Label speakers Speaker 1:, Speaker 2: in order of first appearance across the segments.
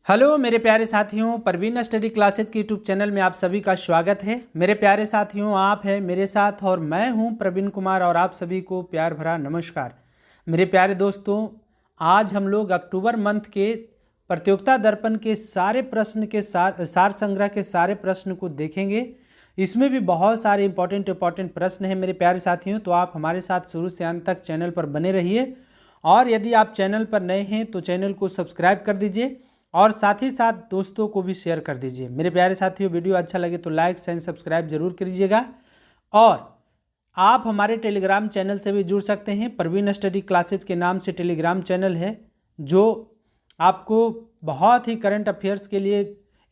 Speaker 1: Hello मेरे प्यारे साथियों, परवीन स्टडी क्लासेज के यूट्यूब चैनल में आप सभी का स्वागत है। मेरे प्यारे साथियों, आप हैं मेरे साथ और मैं हूं प्रवीण कुमार और आप सभी को प्यार भरा नमस्कार। मेरे प्यारे दोस्तों, आज हम लोग अक्टूबर मंथ के प्रतियोगिता दर्पण के सारे प्रश्न के सार संग्रह के सारे प्रश्न को देखेंगे। इसमें भी बहुत सारे इंपॉर्टेंट प्रश्न हैं मेरे प्यारे साथियों, तो आप हमारे साथ शुरू से अंत तक चैनल पर बने रहिए। और यदि आप चैनल पर नए हैं तो चैनल को सब्सक्राइब कर दीजिए और साथ ही साथ दोस्तों को भी शेयर कर दीजिए। मेरे प्यारे साथियों, वीडियो अच्छा लगे तो लाइक एंड सब्सक्राइब जरूर कीजिएगा। और आप हमारे टेलीग्राम चैनल से भी जुड़ सकते हैं। परवीन स्टडी क्लासेज के नाम से टेलीग्राम चैनल है जो आपको बहुत ही करंट अफेयर्स के लिए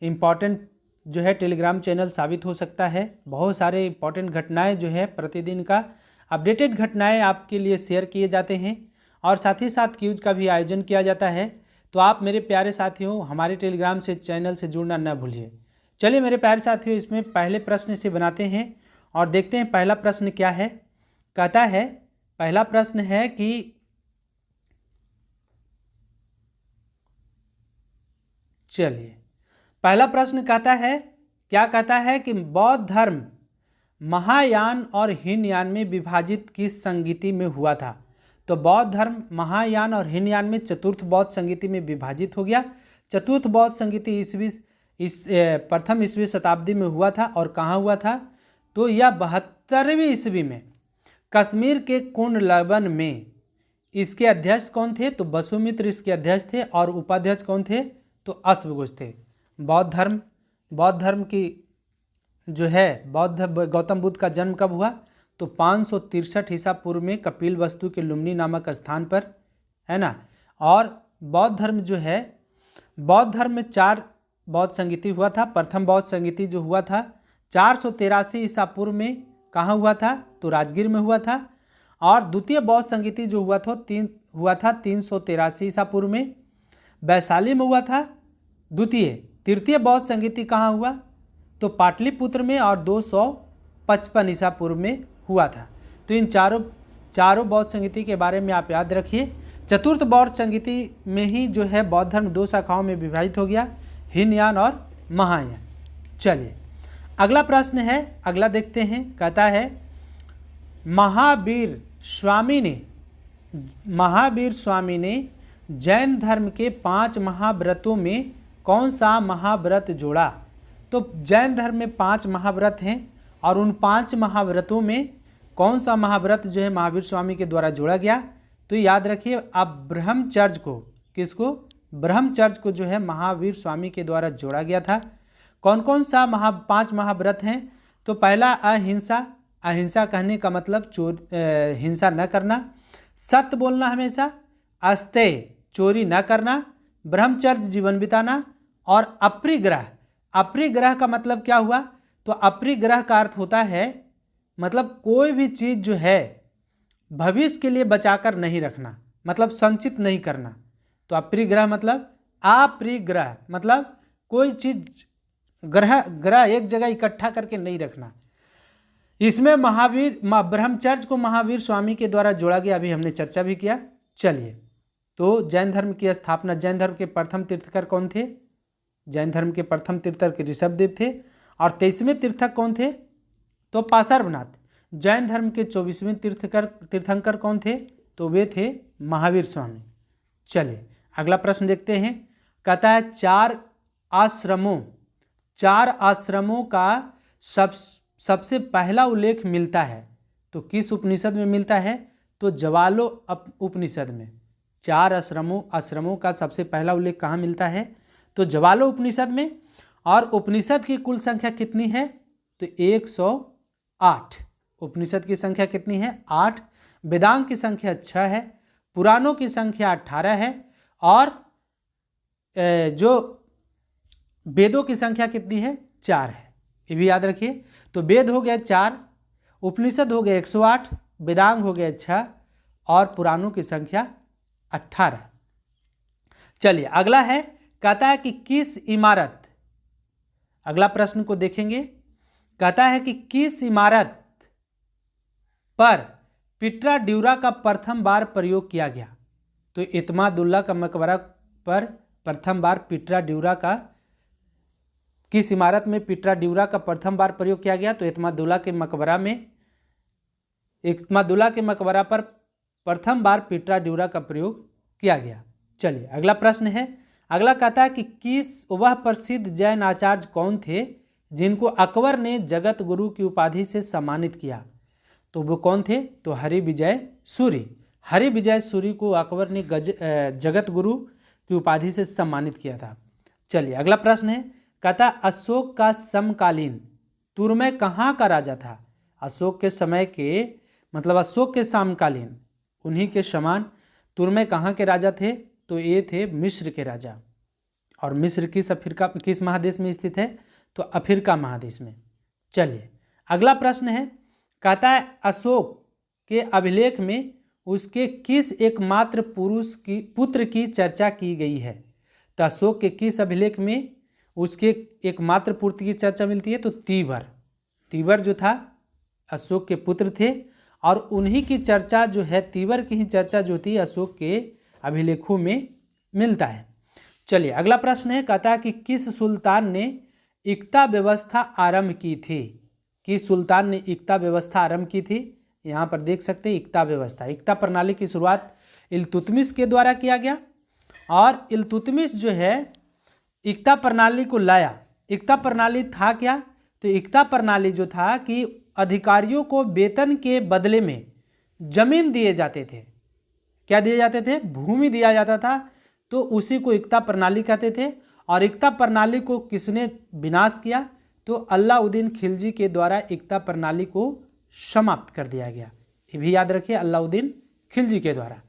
Speaker 1: इम्पॉर्टेंट जो है टेलीग्राम चैनल साबित हो सकता है। बहुत सारे इम्पॉर्टेंट घटनाएं जो है प्रतिदिन का अपडेटेड घटनाएं आपके लिए शेयर किए जाते हैं और साथ ही साथ क्यूज का भी आयोजन किया जाता है। तो आप मेरे प्यारे साथियों हमारे टेलीग्राम से चैनल से जुड़ना न भूलिए। चलिए मेरे प्यारे साथियों, इसमें पहले प्रश्न से बनाते हैं और देखते हैं पहला प्रश्न क्या है। कहता है, पहला प्रश्न है कि चलिए पहला प्रश्न कहता है, क्या कहता है कि बौद्ध धर्म महायान और हीनयान में विभाजित किस संगीति में हुआ था। तो बौद्ध धर्म महायान और हीनयान में चतुर्थ बौद्ध संगीति में विभाजित हो गया। चतुर्थ बौद्ध संगीति प्रथम ईस्वी शताब्दी में हुआ था और कहाँ हुआ था, तो यह 72वीं ईस्वी में कश्मीर के कुंडलबन में। इसके अध्यक्ष कौन थे, तो वसुमित्र इसके अध्यक्ष थे और उपाध्यक्ष कौन थे, तो अश्वघोष थे। बौद्ध धर्म की जो है गौतम बुद्ध का जन्म कब हुआ, तो 563 ईसा पूर्व में कपिल वस्तु के लुम्बिनी नामक स्थान पर, है ना। और बौद्ध धर्म जो है, बौद्ध धर्म में 4 बौद्ध संगीति हुआ था। प्रथम बौद्ध संगीति जो हुआ था 483 ईसा पूर्व में कहाँ हुआ था, तो राजगीर में हुआ था। और द्वितीय बौद्ध संगीति जो हुआ था 383 ईसा पूर्व में वैशाली में हुआ था। तृतीय बौद्ध संगीति कहाँ हुआ, तो पाटलिपुत्र में और 255 ईसा पूर्व में हुआ था। तो इन चारों बौद्ध संगीति के बारे में आप याद रखिए। चतुर्थ बौद्ध संगीति में ही जो है बौद्ध धर्म 2 शाखाओं में विभाजित हो गया, हीनयान और महायान। चलिए अगला प्रश्न है, अगला देखते हैं। कहता है, महावीर स्वामी ने जैन धर्म के 5 महाव्रतों में कौन सा महाव्रत जोड़ा। तो जैन धर्म में 5 महाव्रत हैं और उन 5 महाव्रतों में कौन सा महाव्रत जो है महावीर स्वामी के द्वारा जोड़ा गया। तो याद रखिए, आप ब्रह्मचर्य को, किसको, ब्रह्मचर्य को जो है महावीर स्वामी के द्वारा जोड़ा गया था। कौन कौन सा 5 महाव्रत हैं, तो पहला अहिंसा। अहिंसा कहने का मतलब हिंसा न करना, सत्य बोलना हमेशा, अस्तेय चोरी न करना, ब्रह्मचर्य जीवन बिताना और अपरिग्रह। अपरिग्रह का मतलब क्या हुआ, तो अपरिग्रह का अर्थ होता है मतलब कोई भी चीज़ जो है भविष्य के लिए बचाकर नहीं रखना, मतलब संचित नहीं करना। तो अपरिग्रह मतलब अपरिग्रह मतलब कोई चीज़ ग्रह एक जगह इकट्ठा करके नहीं रखना। इसमें ब्रह्मचर्य को महावीर स्वामी के द्वारा जोड़ा गया, अभी हमने चर्चा भी किया। चलिए, तो जैन धर्म की स्थापना, जैन धर्म के प्रथम तीर्थकर कौन थे, जैन धर्म के प्रथम तीर्थकर ऋषभदेव थे। और 23वें तीर्थक कौन थे, तो पार्श्वनाथ। जैन धर्म के 24वें तीर्थंकर कौन थे, तो वे थे महावीर स्वामी। चलिए अगला प्रश्न देखते हैं। कहता है, 4 आश्रमों का सबसे पहला उल्लेख मिलता है, तो किस उपनिषद में मिलता है, तो ज्वालो उपनिषद में। 4 आश्रमों का सबसे पहला उल्लेख कहाँ मिलता है, तो ज्वालो उपनिषद में। और उपनिषद की कुल संख्या कितनी है, तो 108। उपनिषद की संख्या कितनी है, 8। वेदांग की संख्या 6 है। पुराणों की संख्या 18 है। और जो वेदों की संख्या कितनी है, 4 है। ये भी याद रखिए। तो वेद हो गया 4, उपनिषद हो गया 108, वेदांग हो गया 6 और पुराणों की संख्या 18। चलिए अगला है, कहता है कि किस इमारत, अगला प्रश्न को देखेंगे। कहता है कि किस इमारत पर पिट्रा ड्यूरा का प्रथम बार प्रयोग किया गया। तो इत्मादुल्ला का मकबरा पर प्रथम बार पिटरा ड्यूरा का किस इमारत में पिटरा ड्यूरा का प्रथम बार प्रयोग किया गया? तो इत्मादुल्ला के मकबरा पर प्रथम बार पिटरा ड्यूरा का प्रयोग किया गया। चलिए अगला प्रश्न है। अगला कहता है कि किस वह प्रसिद्ध जैन आचार्य कौन थे जिनको अकबर ने जगत गुरु की उपाधि से सम्मानित किया? तो वो कौन थे? तो हरिविजय सूरी। हरिविजय सूरी को अकबर ने जगत गुरु की उपाधि से सम्मानित किया था। चलिए अगला प्रश्न है। कहता अशोक का समकालीन तुर्मै कहाँ का राजा था? अशोक के समय के मतलब अशोक के समकालीन उन्हीं के समान तुर्मै कहाँ के राजा थे? तो ये थे मिस्र के राजा। और मिस्र किस महादेश में स्थित है? तो अफ्रीका महादेश में। चलिए अगला प्रश्न है। कहता है अशोक के अभिलेख में उसके किस एकमात्र पुत्र की चर्चा की गई है? तो अशोक के किस अभिलेख में उसके एकमात्र पुत्र की चर्चा मिलती है? तो तीबर जो था अशोक के पुत्र थे और उन्हीं की चर्चा जो है तीबर की ही चर्चा जो थी अशोक के अभिलेखों में मिलता है। चलिए अगला प्रश्न है। कहता है कि किस सुल्तान ने इक्ता व्यवस्था आरंभ की थी? किस सुल्तान ने इक्ता व्यवस्था आरंभ की थी? यहाँ पर देख सकते हैं इक्ता व्यवस्था, इक्ता प्रणाली की शुरुआत इल्तुतमिश के द्वारा किया गया और इल्तुतमिश जो है इक्ता प्रणाली को लाया। इक्ता प्रणाली था क्या? तो इक्ता प्रणाली जो था कि अधिकारियों को वेतन के बदले में जमीन दिए जाते थे। क्या दिए जाते थे? भूमि दिया जाता था। तो उसी को इक्ता प्रणाली कहते थे। और इक्ता प्रणाली को किसने विनाश किया? तो अलाउद्दीन खिलजी के द्वारा इक्ता प्रणाली को समाप्त कर दिया गया। ये भी याद रखिए, अलाउद्दीन खिलजी के द्वारा।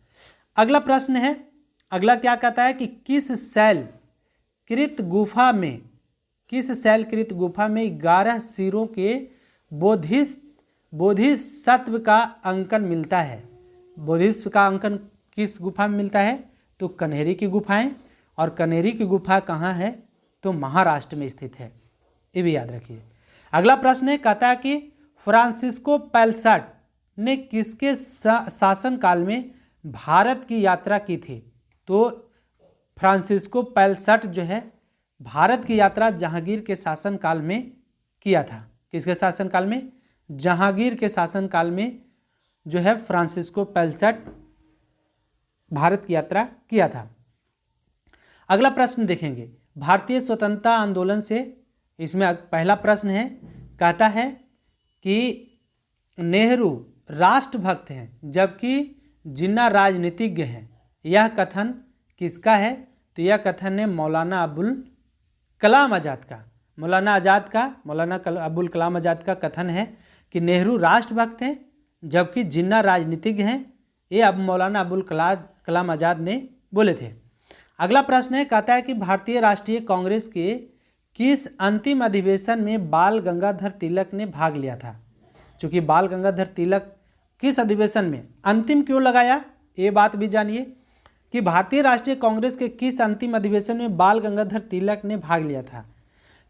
Speaker 1: अगला प्रश्न है। अगला क्या कहता है कि किस शैलकृत गुफा में 11 सिरों के बोधिसत्व का अंकन मिलता है? बोधिसत्व का अंकन किस गुफा में मिलता है? तो कन्हेरी की गुफाएं। और कन्हेरी की गुफा कहाँ है? तो महाराष्ट्र में स्थित है। ये भी याद रखिए। अगला प्रश्न है। कहता है कि फ्रांसिस्को पैलसट ने किसके शासनकाल में भारत की यात्रा की थी? तो फ्रांसिस्को पैलसट जो है भारत की यात्रा जहांगीर के शासनकाल में किया था। किसके शासनकाल में? जहांगीर के शासनकाल में जो है फ्रांसिस्को पैलसट भारत की यात्रा किया था। अगला प्रश्न देखेंगे। भारतीय स्वतंत्रता आंदोलन से इसमें पहला प्रश्न है। कहता है कि नेहरू राष्ट्रभक्त हैं जबकि जिन्ना राजनीतिज्ञ हैं। यह कथन किसका है? तो यह कथन है मौलाना अबुल कलाम आज़ाद का। मौलाना अबुल कलाम आज़ाद का कथन है कि नेहरू राष्ट्रभक्त हैं जबकि जिन्ना राजनीतिज्ञ हैं। ये अब मौलाना अबुल कलाम आज़ाद ने बोले थे। अगला प्रश्न है। कहता है कि भारतीय राष्ट्रीय कांग्रेस के किस अंतिम अधिवेशन में बाल गंगाधर तिलक ने भाग लिया था? चूँकि बाल गंगाधर तिलक किस अधिवेशन में अंतिम क्यों लगाया, ये बात भी जानिए कि भारतीय राष्ट्रीय कांग्रेस के किस अंतिम अधिवेशन में बाल गंगाधर तिलक ने भाग लिया था?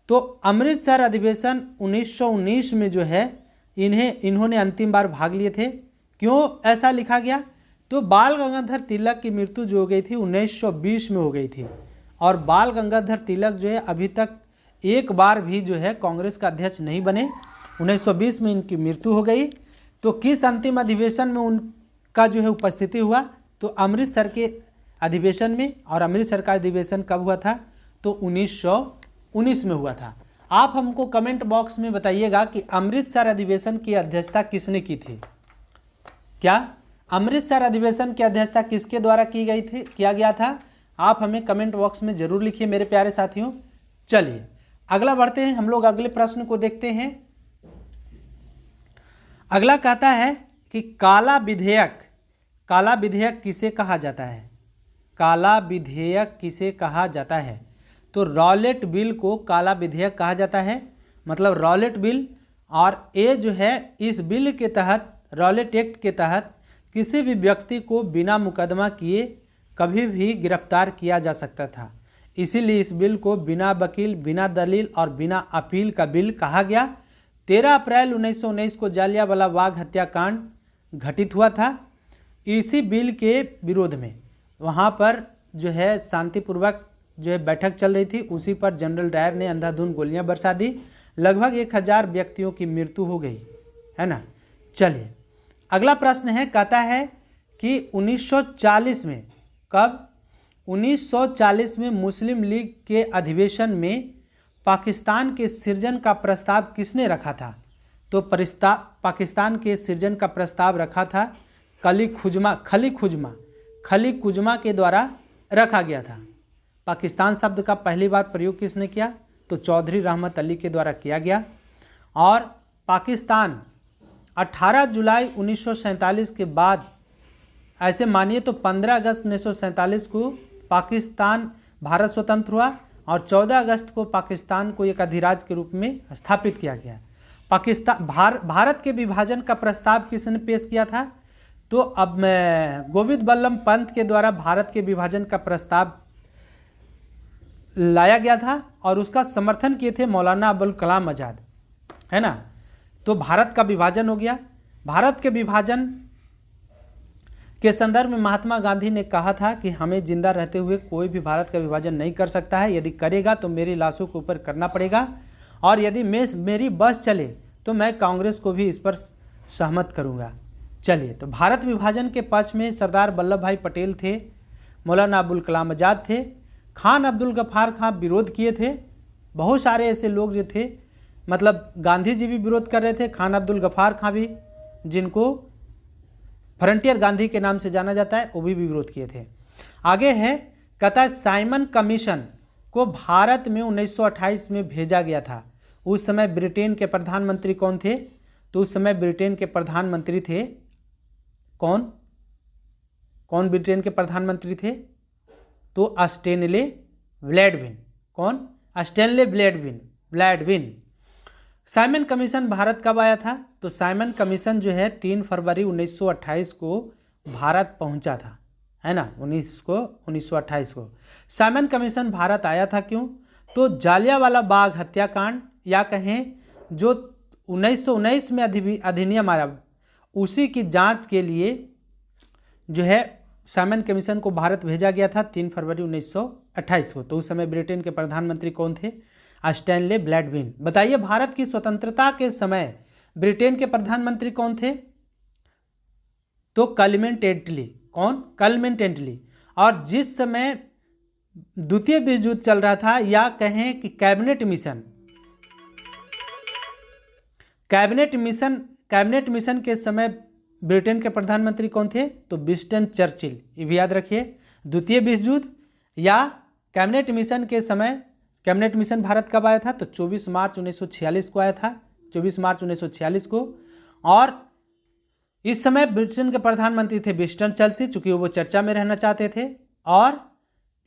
Speaker 1: तो अमृतसर अधिवेशन 1919 में जो है इन्होंने अंतिम बार भाग लिए थे। क्यों ऐसा लिखा गया? तो बाल गंगाधर तिलक की मृत्यु जो हो गई थी 1920 में हो गई थी और बाल गंगाधर तिलक जो है अभी तक एक बार भी जो है कांग्रेस का अध्यक्ष नहीं बने। 1920 में इनकी मृत्यु हो गई। तो किस अंतिम अधिवेशन में उनका जो है उपस्थिति हुआ? तो अमृतसर के अधिवेशन में। और अमृतसर का अधिवेशन कब हुआ था? तो 1919 में हुआ था। आप हमको कमेंट बॉक्स में बताइएगा कि अमृतसर अधिवेशन की अध्यक्षता किसने की थी? क्या अमृतसर अधिवेशन की अध्यक्षता किसके द्वारा किया गया था? आप हमें कमेंट बॉक्स में जरूर लिखिए मेरे प्यारे साथियों। चलिए अगला बढ़ते हैं, हम लोग अगले प्रश्न को देखते हैं। अगला कहता है कि काला विधेयक किसे कहा जाता है? काला विधेयक किसे कहा जाता है? तो रॉलेट बिल को काला विधेयक कहा जाता है। मतलब रॉलेट बिल। और ये जो है इस बिल के तहत, रॉलेट एक्ट के तहत किसी भी व्यक्ति को बिना मुकदमा किए कभी भी गिरफ्तार किया जा सकता था। इसीलिए इस बिल को बिना वकील, बिना दलील और बिना अपील का बिल कहा गया। 13 अप्रैल 1919 को जालियांवाला बाग हत्याकांड घटित हुआ था। इसी बिल के विरोध में वहाँ पर जो है शांतिपूर्वक जो है बैठक चल रही थी, उसी पर जनरल डायर ने अंधाधुंध गोलियां बरसा दी। लगभग 1000 व्यक्तियों की मृत्यु हो गई, है ना। चलिए अगला प्रश्न है, कहता है कि 1940 में, कब, 1940 में मुस्लिम लीग के अधिवेशन में पाकिस्तान के सृजन का प्रस्ताव किसने रखा था? तो पाकिस्तान के सृजन का प्रस्ताव रखा था खली खुजमा के द्वारा रखा गया था। पाकिस्तान शब्द का पहली बार प्रयोग किसने किया? तो चौधरी रहमत अली के द्वारा किया गया। और पाकिस्तान 18 जुलाई 1947 के बाद, ऐसे मानिए तो 15 अगस्त 1947 को पाकिस्तान भारत स्वतंत्र हुआ और 14 अगस्त को पाकिस्तान को एक अधिराज्य के रूप में स्थापित किया गया। भारत के विभाजन का प्रस्ताव किसने पेश किया था? तो अब गोविंद बल्लभ पंत के द्वारा भारत के विभाजन का प्रस्ताव लाया गया था और उसका समर्थन किए थे मौलाना अबुल कलाम आज़ाद, है ना। तो भारत का विभाजन हो गया। भारत के विभाजन के संदर्भ में महात्मा गांधी ने कहा था कि हमें जिंदा रहते हुए कोई भी भारत का विभाजन नहीं कर सकता है, यदि करेगा तो मेरी लाशों के ऊपर करना पड़ेगा, और यदि मेरी बस चले तो मैं कांग्रेस को भी इस पर सहमत करूंगा। चलिए, तो भारत विभाजन के पक्ष में सरदार वल्लभ भाई पटेल थे, मौलाना अबुल कलाम आज़ाद थे, खान अब्दुल गफ्फार खां विरोध किए थे। बहुत सारे ऐसे लोग जो थे, मतलब गांधी जी भी विरोध कर रहे थे, खान अब्दुल गफ्फार खां भी, जिनको फ्रंटियर गांधी के नाम से जाना जाता है, वो भी विरोध किए थे। आगे है, कहता है साइमन कमीशन को भारत में 1928 में भेजा गया था। उस समय ब्रिटेन के प्रधानमंत्री कौन थे? तो उस समय ब्रिटेन के प्रधानमंत्री थे कौन ब्रिटेन के प्रधानमंत्री थे? तो स्टैनले ब्लैडविन। कौन? स्टैनले ब्लैडविन। साइमन कमीशन भारत कब आया था? तो साइमन कमीशन जो है 3 फरवरी 1928 को भारत पहुंचा था, है ना। 1928 को साइमन कमीशन भारत आया था। क्यों? तो जालियांवाला बाग हत्याकांड, या कहें जो 1919 में अधिनियम आया, उसी की जांच के लिए जो है साइमन कमीशन को भारत भेजा गया था 3 फरवरी 1928 को। तो उस समय ब्रिटेन के प्रधानमंत्री कौन थे? स्टैनले ब्लैडविन। बताइए, भारत की स्वतंत्रता के समय ब्रिटेन के प्रधानमंत्री कौन थे? तो क्लेमेंट एटली। कौन? क्लेमेंट एटली। और जिस समय द्वितीय विश्व युद्ध चल रहा था, या कहें कि कैबिनेट मिशन के समय ब्रिटेन के प्रधानमंत्री कौन थे? तो विंस्टन चर्चिल। ये भी याद रखिए, द्वितीय विश्व युद्ध या कैबिनेट मिशन के समय। कैबिनेट मिशन भारत कब आया था? तो 24 मार्च 1946 को आया था, 24 मार्च 1946 को। और इस समय ब्रिटेन के प्रधानमंत्री थे विंस्टन चर्चिल, चूंकि वो चर्चा में रहना चाहते थे। और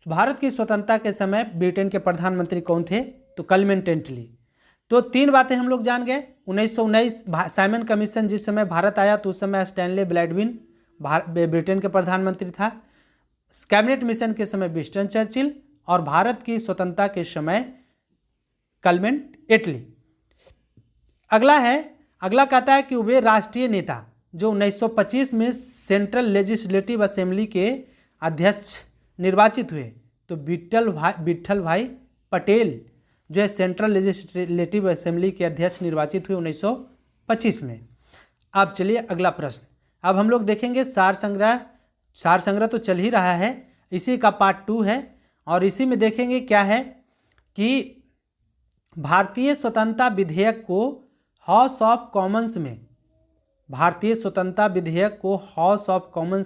Speaker 1: भारत की स्वतंत्रता के समय ब्रिटेन के प्रधानमंत्री कौन थे? तो क्लेमेंट एटली। तो 3 बातें हम लोग जान गए। 1919 साइमन कमीशन जिस समय भारत आया, तो उस समय स्टैनले ब्लैडविन ब्रिटेन के प्रधानमंत्री था। कैबिनेट मिशन के समय विंस्टन चर्चिल, और भारत की स्वतंत्रता के समय क्लेमेंट एटली। अगला कहता है कि वे राष्ट्रीय नेता जो 1925 में सेंट्रल लेजिस्लेटिव असेंबली के अध्यक्ष निर्वाचित हुए, तो विट्ठल भाई पटेल जो है सेंट्रल लेजिस्लेटिव असेंबली के अध्यक्ष निर्वाचित हुए 1925 में। अब चलिए अगला प्रश्न। अब हम लोग देखेंगे सार संग्रह तो चल ही रहा है, इसी का पार्ट 2 है, और इसी में देखेंगे क्या है कि भारतीय स्वतंत्रता विधेयक को हाउस ऑफ कॉमन्स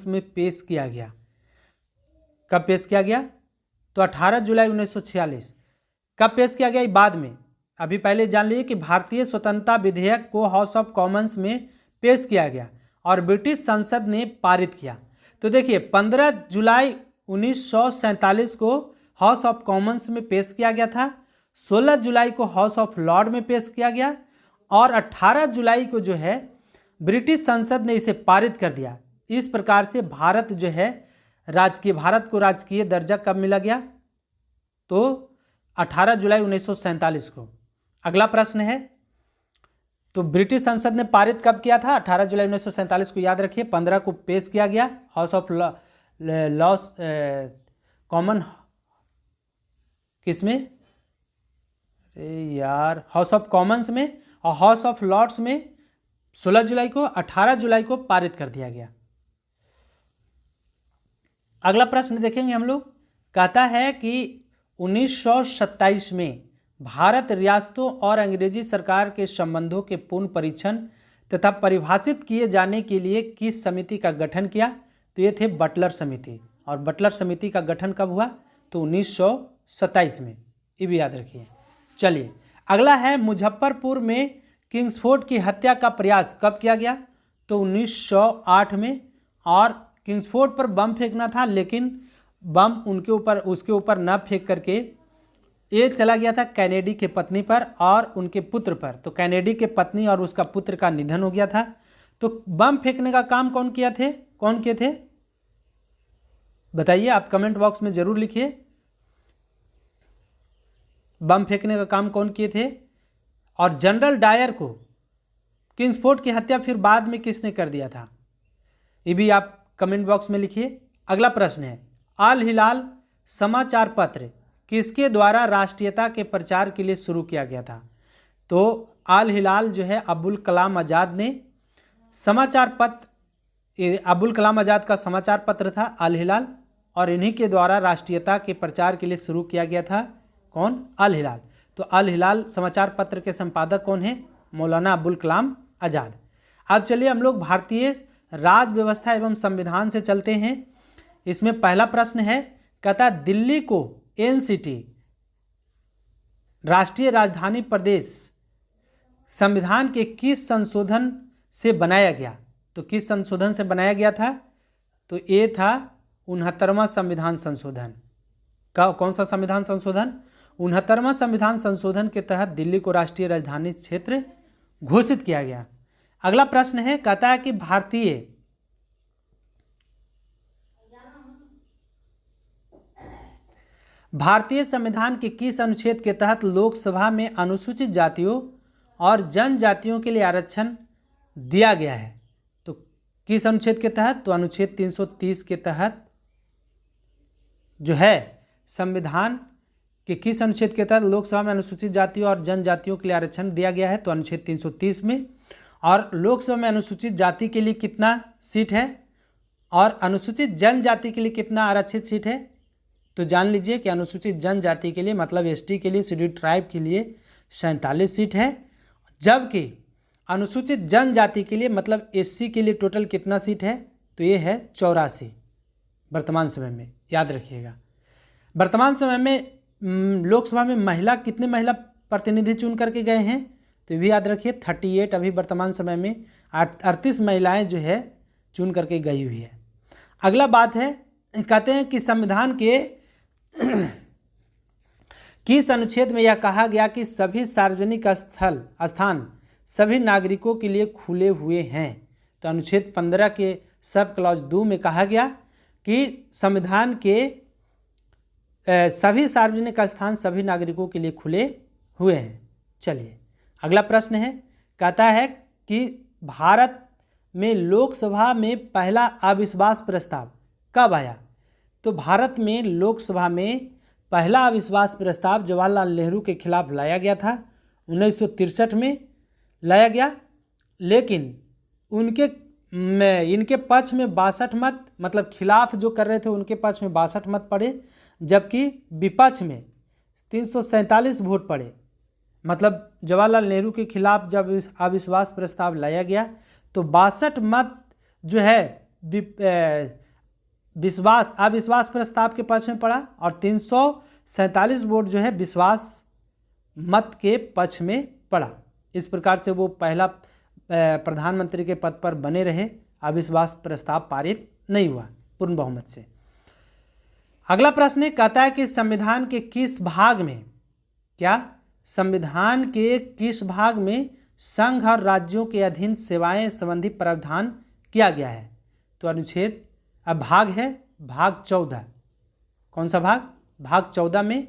Speaker 1: में पेश किया गया। कब पेश किया गया? तो 18 जुलाई 1946। कब पेश किया गया? बाद में। अभी पहले जान लीजिए कि भारतीय स्वतंत्रता विधेयक को हाउस ऑफ कॉमन्स में पेश किया गया और ब्रिटिश संसद ने पारित किया। तो देखिए, 15 जुलाई 1947 को हाउस ऑफ कॉमन्स में पेश किया गया था, 16 जुलाई को हाउस ऑफ लॉर्ड में पेश किया गया, और 18 जुलाई को जो है ब्रिटिश संसद ने इसे पारित कर दिया। इस प्रकार से भारत जो है भारत को राजकीय दर्जा कब मिला गया? तो 18 जुलाई 1947 को। अगला प्रश्न है, तो ब्रिटिश संसद ने पारित कब किया था? 18 जुलाई 1947 को, याद रखिए। 15 को पेश किया गया हाउस ऑफ लॉस कॉमन किसमें? अरे यार, हाउस ऑफ कॉमन्स में और हाउस ऑफ लॉर्ड्स में 16 जुलाई को, 18 जुलाई को पारित कर दिया गया। अगला प्रश्न देखेंगे हम लोग। कहता है कि 1927 में भारत रियासतों और अंग्रेजी सरकार के संबंधों के पूर्ण परीक्षण तथा परिभाषित किए जाने के लिए किस समिति का गठन किया? तो ये थे बटलर समिति। और बटलर समिति का गठन कब हुआ? तो 1927 में, ये भी याद रखिए। चलिए अगला है, मुजफ्फरपुर में किंग्सफोर्ड की हत्या का प्रयास कब किया गया? तो 1908 में। और किंग्सफोर्ड पर बम फेंकना था, लेकिन बम उसके ऊपर न फेंक करके ये चला गया था कैनेडी के पत्नी पर और उनके पुत्र पर। तो कैनेडी के पत्नी और उसका पुत्र का निधन हो गया था। तो बम फेंकने का काम कौन किए थे बताइए, आप कमेंट बॉक्स में जरूर लिखिए। बम फेंकने का काम कौन किए थे? और जनरल डायर को किंग्सफोर्ड की हत्या फिर बाद में किसने कर दिया था? ये भी आप कमेंट बॉक्स में लिखिए। अगला प्रश्न है, अल हिलाल समाचार पत्र किसके द्वारा राष्ट्रीयता के प्रचार के लिए शुरू किया गया था? तो अल हिलाल जो है अब्दुल कलाम आज़ाद ने समाचार पत्र, अब्दुल कलाम आज़ाद का समाचार पत्र था अल हिलाल, और इन्हीं के द्वारा राष्ट्रीयता के प्रचार के लिए शुरू किया गया था। कौन? अल हिलाल। तो अल हिलाल समाचार पत्र के संपादक कौन है? मौलाना अब्दुल कलाम आज़ाद। अब चलिए हम लोग भारतीय राज व्यवस्था एवं संविधान से चलते हैं। इसमें पहला प्रश्न है, कहता दिल्ली को एनसीटी राष्ट्रीय राजधानी प्रदेश संविधान के किस संशोधन से बनाया गया? तो किस संशोधन से बनाया गया था? तो ये था 69वां संविधान संशोधन। कौन सा संविधान संशोधन? 69वां संविधान संशोधन के तहत दिल्ली को राष्ट्रीय राजधानी क्षेत्र घोषित किया गया। अगला प्रश्न है, कहता है कि भारतीय संविधान के किस अनुच्छेद के तहत लोकसभा में अनुसूचित जातियों और जनजातियों के लिए आरक्षण दिया गया है? तो किस अनुच्छेद के तहत? तो अनुच्छेद 330 के तहत जो है संविधान के किस अनुच्छेद के तहत लोकसभा में अनुसूचित जातियों और जनजातियों के लिए आरक्षण दिया गया है? तो अनुच्छेद 330 में। और लोकसभा में अनुसूचित जाति के लिए कितना सीट है और अनुसूचित जनजाति के लिए कितना आरक्षित सीट है? तो जान लीजिए कि अनुसूचित जनजाति के लिए मतलब एसटी के लिए, शेड्यूल ट्राइब के लिए 47 सीट है, जबकि अनुसूचित जनजाति के लिए मतलब एससी के लिए टोटल कितना सीट है? तो ये है 84 वर्तमान समय में, याद रखिएगा। वर्तमान समय में लोकसभा में कितने महिला प्रतिनिधि चुन करके गए हैं? तो ये भी याद रखिए 38 अभी वर्तमान समय में 38 महिलाएं जो है चुन करके गई हुई है। अगला बात है, कहते हैं कि संविधान के किस अनुच्छेद में यह कहा गया कि सभी सार्वजनिक स्थान सभी नागरिकों के लिए खुले हुए हैं? तो अनुच्छेद 15 के सब क्लॉज 2 में कहा गया कि संविधान के सभी सार्वजनिक स्थान सभी नागरिकों के लिए खुले हुए हैं। चलिए अगला प्रश्न है, कहता है कि भारत में लोकसभा में पहला अविश्वास प्रस्ताव कब आया? तो भारत में लोकसभा में पहला अविश्वास प्रस्ताव जवाहरलाल नेहरू के खिलाफ लाया गया था, 1963 में लाया गया, लेकिन इनके पक्ष में 62 मत, मतलब खिलाफ जो कर रहे थे उनके पक्ष में 62 मत पड़े, जबकि विपक्ष में 347 वोट पड़े। मतलब जवाहरलाल नेहरू के खिलाफ जब अविश्वास प्रस्ताव लाया गया तो 62 मत जो है अविश्वास प्रस्ताव के पक्ष में पड़ा और 347 वोट जो है विश्वास मत के पक्ष में पड़ा। इस प्रकार से वो पहला प्रधानमंत्री के पद पर बने रहे, अविश्वास प्रस्ताव पारित नहीं हुआ पूर्ण बहुमत से। अगला प्रश्न कहता है कि संविधान के किस भाग में संघ और राज्यों के अधीन सेवाएं संबंधी प्रावधान किया गया है? तो अनुच्छेद अब भाग है भाग 14। कौन सा भाग? भाग 14 में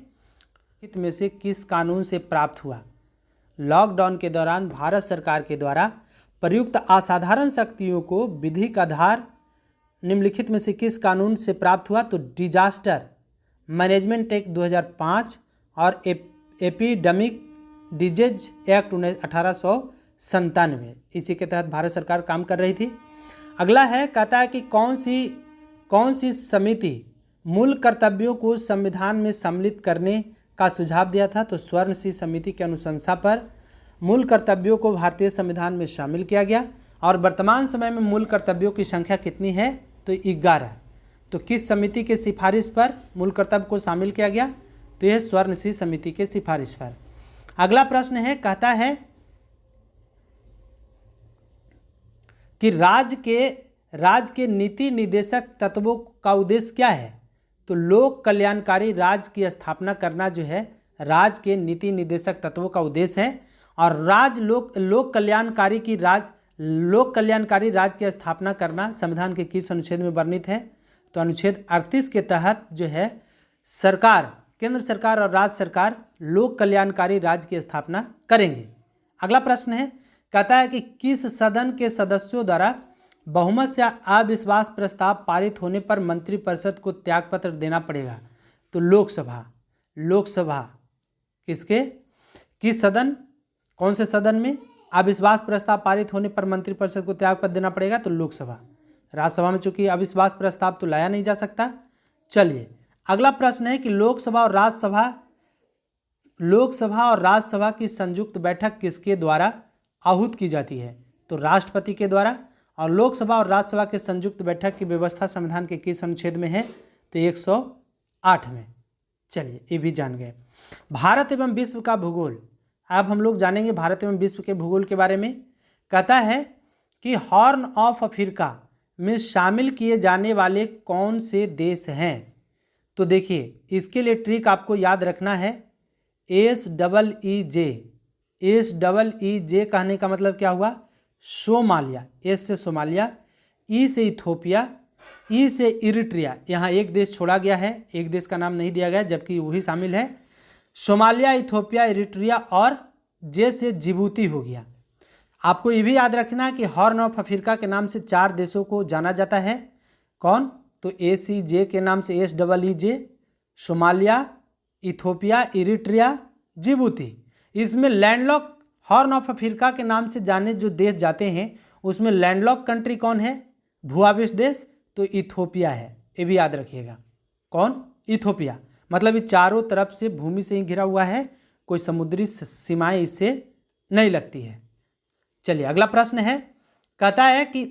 Speaker 1: हित में से किस कानून से प्राप्त हुआ? लॉकडाउन के दौरान भारत सरकार के द्वारा प्रयुक्त असाधारण शक्तियों को विधिक आधार निम्नलिखित में से किस कानून से प्राप्त हुआ? तो डिजास्टर मैनेजमेंट एक्ट 2005 और एपिडेमिक डिजीज एक्ट 1897, इसी के तहत भारत सरकार काम कर रही थी। अगला है, कहता है कि कौन सी समिति मूल कर्तव्यों को संविधान में सम्मिलित करने का सुझाव दिया था? तो स्वर्ण सिंह समिति की अनुशंसा पर मूल कर्तव्यों को भारतीय संविधान में शामिल किया गया। और वर्तमान समय में मूल कर्तव्यों की संख्या कितनी है? तो 11। तो किस समिति के सिफारिश पर मूल कर्तव्य को शामिल किया गया? तो यह स्वर्ण सिंह समिति के सिफारिश पर। अगला प्रश्न है, कहता है कि राज्य के नीति निर्देशक तत्वों का उद्देश्य क्या है? तो लोक कल्याणकारी राज्य की स्थापना करना जो है राज्य के नीति निर्देशक तत्वों का उद्देश्य है। और राज्य लोक कल्याणकारी राज्य की स्थापना करना संविधान के किस अनुच्छेद में वर्णित है? तो अनुच्छेद 38 के तहत जो है केंद्र सरकार और राज्य सरकार लोक कल्याणकारी राज्य की स्थापना करेंगे। अगला प्रश्न है, कहता है कि किस सदन के सदस्यों द्वारा बहुमत से अविश्वास प्रस्ताव पारित होने पर मंत्रिपरिषद को त्यागपत्र देना पड़ेगा? तो लोकसभा किस सदन, कौन से सदन में अविश्वास प्रस्ताव पारित होने पर मंत्रिपरिषद को त्यागपत्र देना पड़ेगा? तो लोकसभा। राज्यसभा में चूंकि अविश्वास प्रस्ताव तो लाया नहीं जा सकता। चलिए अगला प्रश्न है कि लोकसभा और राज्यसभा की संयुक्त बैठक किसके द्वारा आहूत की जाती है? तो राष्ट्रपति के द्वारा। और लोकसभा और राज्यसभा के संयुक्त बैठक की व्यवस्था संविधान के किस अनुच्छेद में है? तो 108 में। चलिए ये भी जान गए। भारत एवं विश्व का भूगोल। अब हम लोग जानेंगे भारत एवं विश्व के भूगोल के बारे में। कहता है कि हॉर्न ऑफ अफ्रीका में शामिल किए जाने वाले कौन से देश हैं? तो देखिए इसके लिए ट्रिक आपको याद रखना है, SEEJ कहने का मतलब क्या हुआ? सोमालिया। एस से सोमालिया, ई से इथोपिया, ई से इरिट्रिया। यहाँ एक देश छोड़ा गया है, एक देश का नाम नहीं दिया गया जबकि वही शामिल है। सोमालिया, इथोपिया, इरिट्रिया और जे से जिबूती हो गया। आपको ये भी याद रखना कि हॉर्न ऑफ अफ्रीका के नाम से 4 देशों को जाना जाता है। कौन? तो ACJ के नाम से SEEJ, Somalia, Ethiopia, Eritrea, Djibouti. इसमें लैंडलॉक हॉर्न ऑफ अफ्रीका के नाम से जाने जो देश जाते हैं उसमें लैंडलॉक कंट्री कौन है? भूआविष्ट देश। तो इथोपिया है, ये भी याद रखिएगा। कौन? इथोपिया। मतलब ये चारों तरफ से भूमि से ही घिरा हुआ है, कोई समुद्री सीमाएं इससे नहीं लगती है। चलिए अगला प्रश्न है, कहता है कि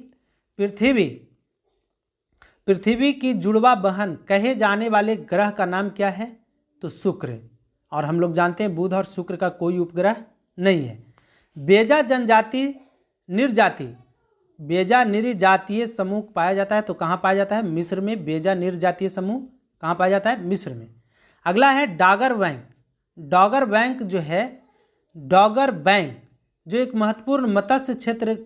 Speaker 1: पृथ्वी की जुड़वा बहन कहे जाने वाले ग्रह का नाम क्या है? तो शुक्र। और हम लोग जानते हैं बुध और शुक्र का कोई उपग्रह नहीं है। बेजा निर्जातीय समूह पाया जाता है। तो कहाँ पाया जाता है? मिस्र में। बेजा निर्जातीय समूह कहाँ पाया जाता है? मिस्र में। अगला है डॉगर बैंक जो एक महत्वपूर्ण मत्स्य क्षेत्र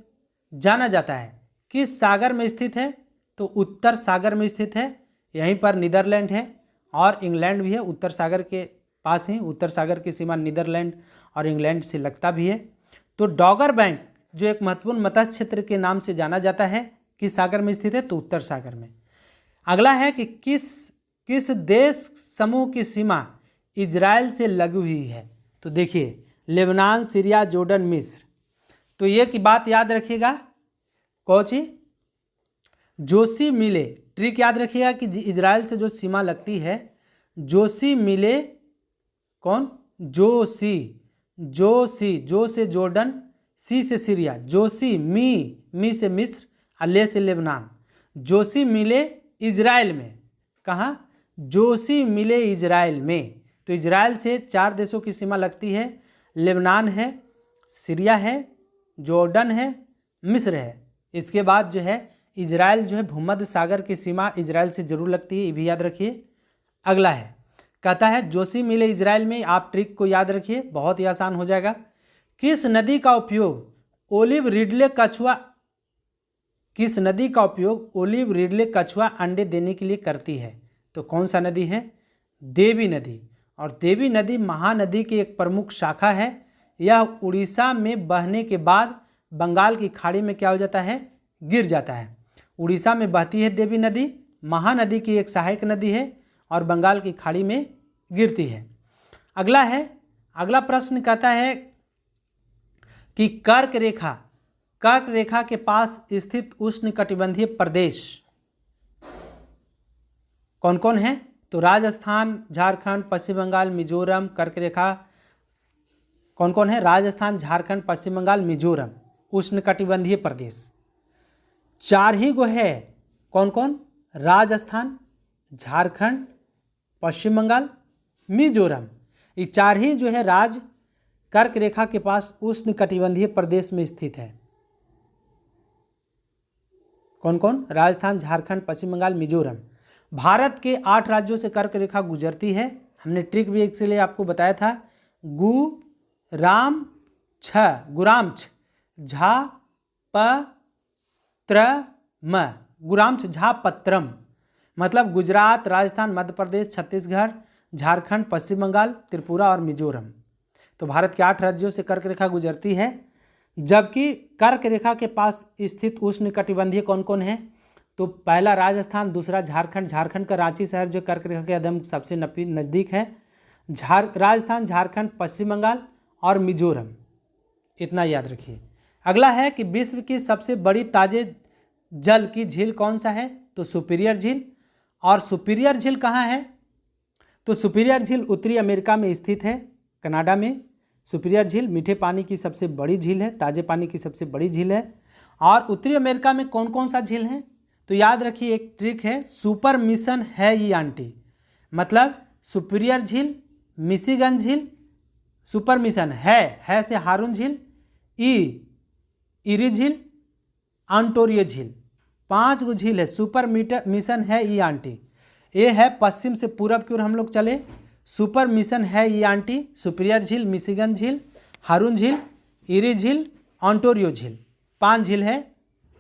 Speaker 1: जाना जाता है, किस सागर में स्थित है? तो उत्तर सागर में स्थित है। यहीं पर नीदरलैंड है और इंग्लैंड भी है, उत्तर सागर के पास ही। उत्तर सागर की सीमा नीदरलैंड और इंग्लैंड से लगता भी है। तो डॉगर बैंक जो एक महत्वपूर्ण मत्स्य क्षेत्र के नाम से जाना जाता है, किस सागर में स्थित है? तो उत्तर सागर में। अगला है कि किस देश समूह की सीमा इजराइल से लगी हुई है? तो देखिए लेबनान, सीरिया, जॉर्डन, मिस्र। तो ये की बात याद रखिएगा, कौची जोशी मिले। ट्रिक याद रखिएगा कि इजराइल से जो सीमा लगती है, जोशी मिले कौन? जो से जॉर्डन, सी से सीरिया, जोशी मी से मिस्र, अले से लेबनान। जोशी मिले इजराइल में। कहाँ? जोशी मिले इजराइल में। तो इजराइल से 4 देशों की सीमा लगती है, लेबनान है, सीरिया है, जॉर्डन है, मिस्र है। इसके बाद जो है इजराइल जो है भूमध्य सागर की सीमा इजराइल से जरूर लगती है, ये भी याद रखिए। अगला है, कहता है जोशी मिले इजराइल में। आप ट्रिक को याद रखिए, बहुत ही आसान हो जाएगा। किस नदी का उपयोग ओलिव रिडले कछुआ अंडे देने के लिए करती है? तो कौन सा नदी है? देवी नदी। और देवी नदी महानदी की एक प्रमुख शाखा है। यह उड़ीसा में बहने के बाद बंगाल की खाड़ी में क्या हो जाता है? गिर जाता है। उड़ीसा में बहती है देवी नदी, महानदी की एक सहायक नदी है और बंगाल की खाड़ी में गिरती है। अगला प्रश्न कहता है कि कर्क रेखा के पास स्थित उष्णकटिबंधीय प्रदेश कौन कौन है? तो राजस्थान, झारखंड, पश्चिम बंगाल, मिजोरम। कर्क रेखा कौन कौन है? राजस्थान, झारखंड, पश्चिम बंगाल, मिजोरम, उष्णकटिबंधीय प्रदेश। 4 ही गो है। कौन कौन? राजस्थान, झारखंड, पश्चिम बंगाल, मिजोरम। ये 4 ही जो है राज्य कर्क रेखा के पास उष्णकटिबंधीय प्रदेश में स्थित है। कौन कौन? राजस्थान, झारखंड, पश्चिम बंगाल, मिजोरम। भारत के 8 राज्यों से कर्क रेखा गुजरती है। हमने ट्रिक भी इसलिए आपको बताया था। गुराम छ झा प त्र म, गुराम्छ झा पत्रम, मतलब गुजरात, राजस्थान, मध्य प्रदेश, छत्तीसगढ़, झारखंड, पश्चिम बंगाल, त्रिपुरा और मिजोरम। तो भारत के 8 राज्यों से कर्क रेखा गुजरती है। जबकि कर्क रेखा के पास स्थित उष्णकटिबंधीय कौन कौन है? तो पहला राजस्थान, दूसरा झारखंड का रांची शहर जो कर्क रेखा के एकदम सबसे नज़दीक है। राजस्थान, झारखंड, पश्चिम बंगाल और मिजोरम, इतना याद रखिए। अगला है कि विश्व की सबसे बड़ी ताजे जल की झील कौन सा है? तो सुपीरियर झील। और सुपीरियर झील कहाँ है? तो सुपीरियर झील उत्तरी अमेरिका में स्थित है, कनाडा में। सुपीरियर झील मीठे पानी की सबसे बड़ी झील है, ताजे पानी की सबसे बड़ी झील है। और उत्तरी अमेरिका में कौन कौन सा झील है? तो याद रखिए, एक ट्रिक है, सुपर मिशन है ये आंटी, मतलब सुपीरियर झील, मिशिगन झील, सुपर मिशन है से हारून झील, इरी झील, ऑन्टारियो झील, 5 गो झील है। सुपर मिशन है ये आंटी, ये है पश्चिम से पूरब की ओर हम लोग चले। सुपर मिशन है ये आंटी, सुपीरियर झील, मिशिगन झील, हारून झील, इरी झील, ऑन्टारियो झील, 5 झील है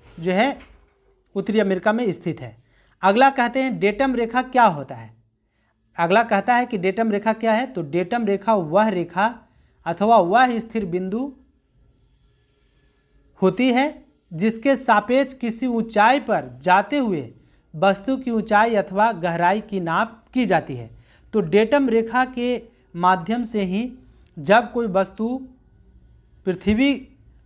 Speaker 1: जो है उत्तरी अमेरिका में स्थित है। अगला कहते हैं डेटम रेखा क्या होता है? अगला कहता है कि डेटम रेखा क्या है? तो डेटम रेखा वह रेखा अथवा वह स्थिर बिंदु होती है जिसके सापेक्ष किसी ऊंचाई पर जाते हुए वस्तु की ऊंचाई अथवा गहराई की नाप की जाती है। तो डेटम रेखा के माध्यम से ही जब कोई वस्तु पृथ्वी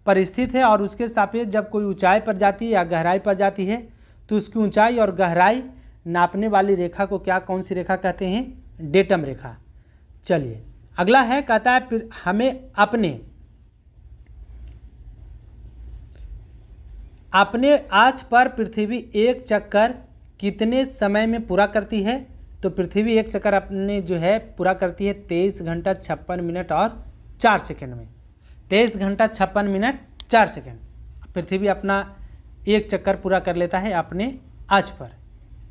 Speaker 1: पर स्थित है और उसके सापेक्ष जब कोई ऊंचाई पर जाती है या गहराई पर जाती है तो उसकी ऊंचाई और गहराई नापने वाली रेखा को कौन सी रेखा कहते हैं? डेटम रेखा। चलिए अगला है, कहता है हमें अपने आज पर पृथ्वी एक चक्कर कितने समय में पूरा करती है? तो पृथ्वी एक चक्कर अपने जो है पूरा करती है 23 घंटा 56 मिनट और 4 सेकंड में। 23 घंटा 56 मिनट 4 सेकंड पृथ्वी अपना एक चक्कर पूरा कर लेता है अपने आज पर।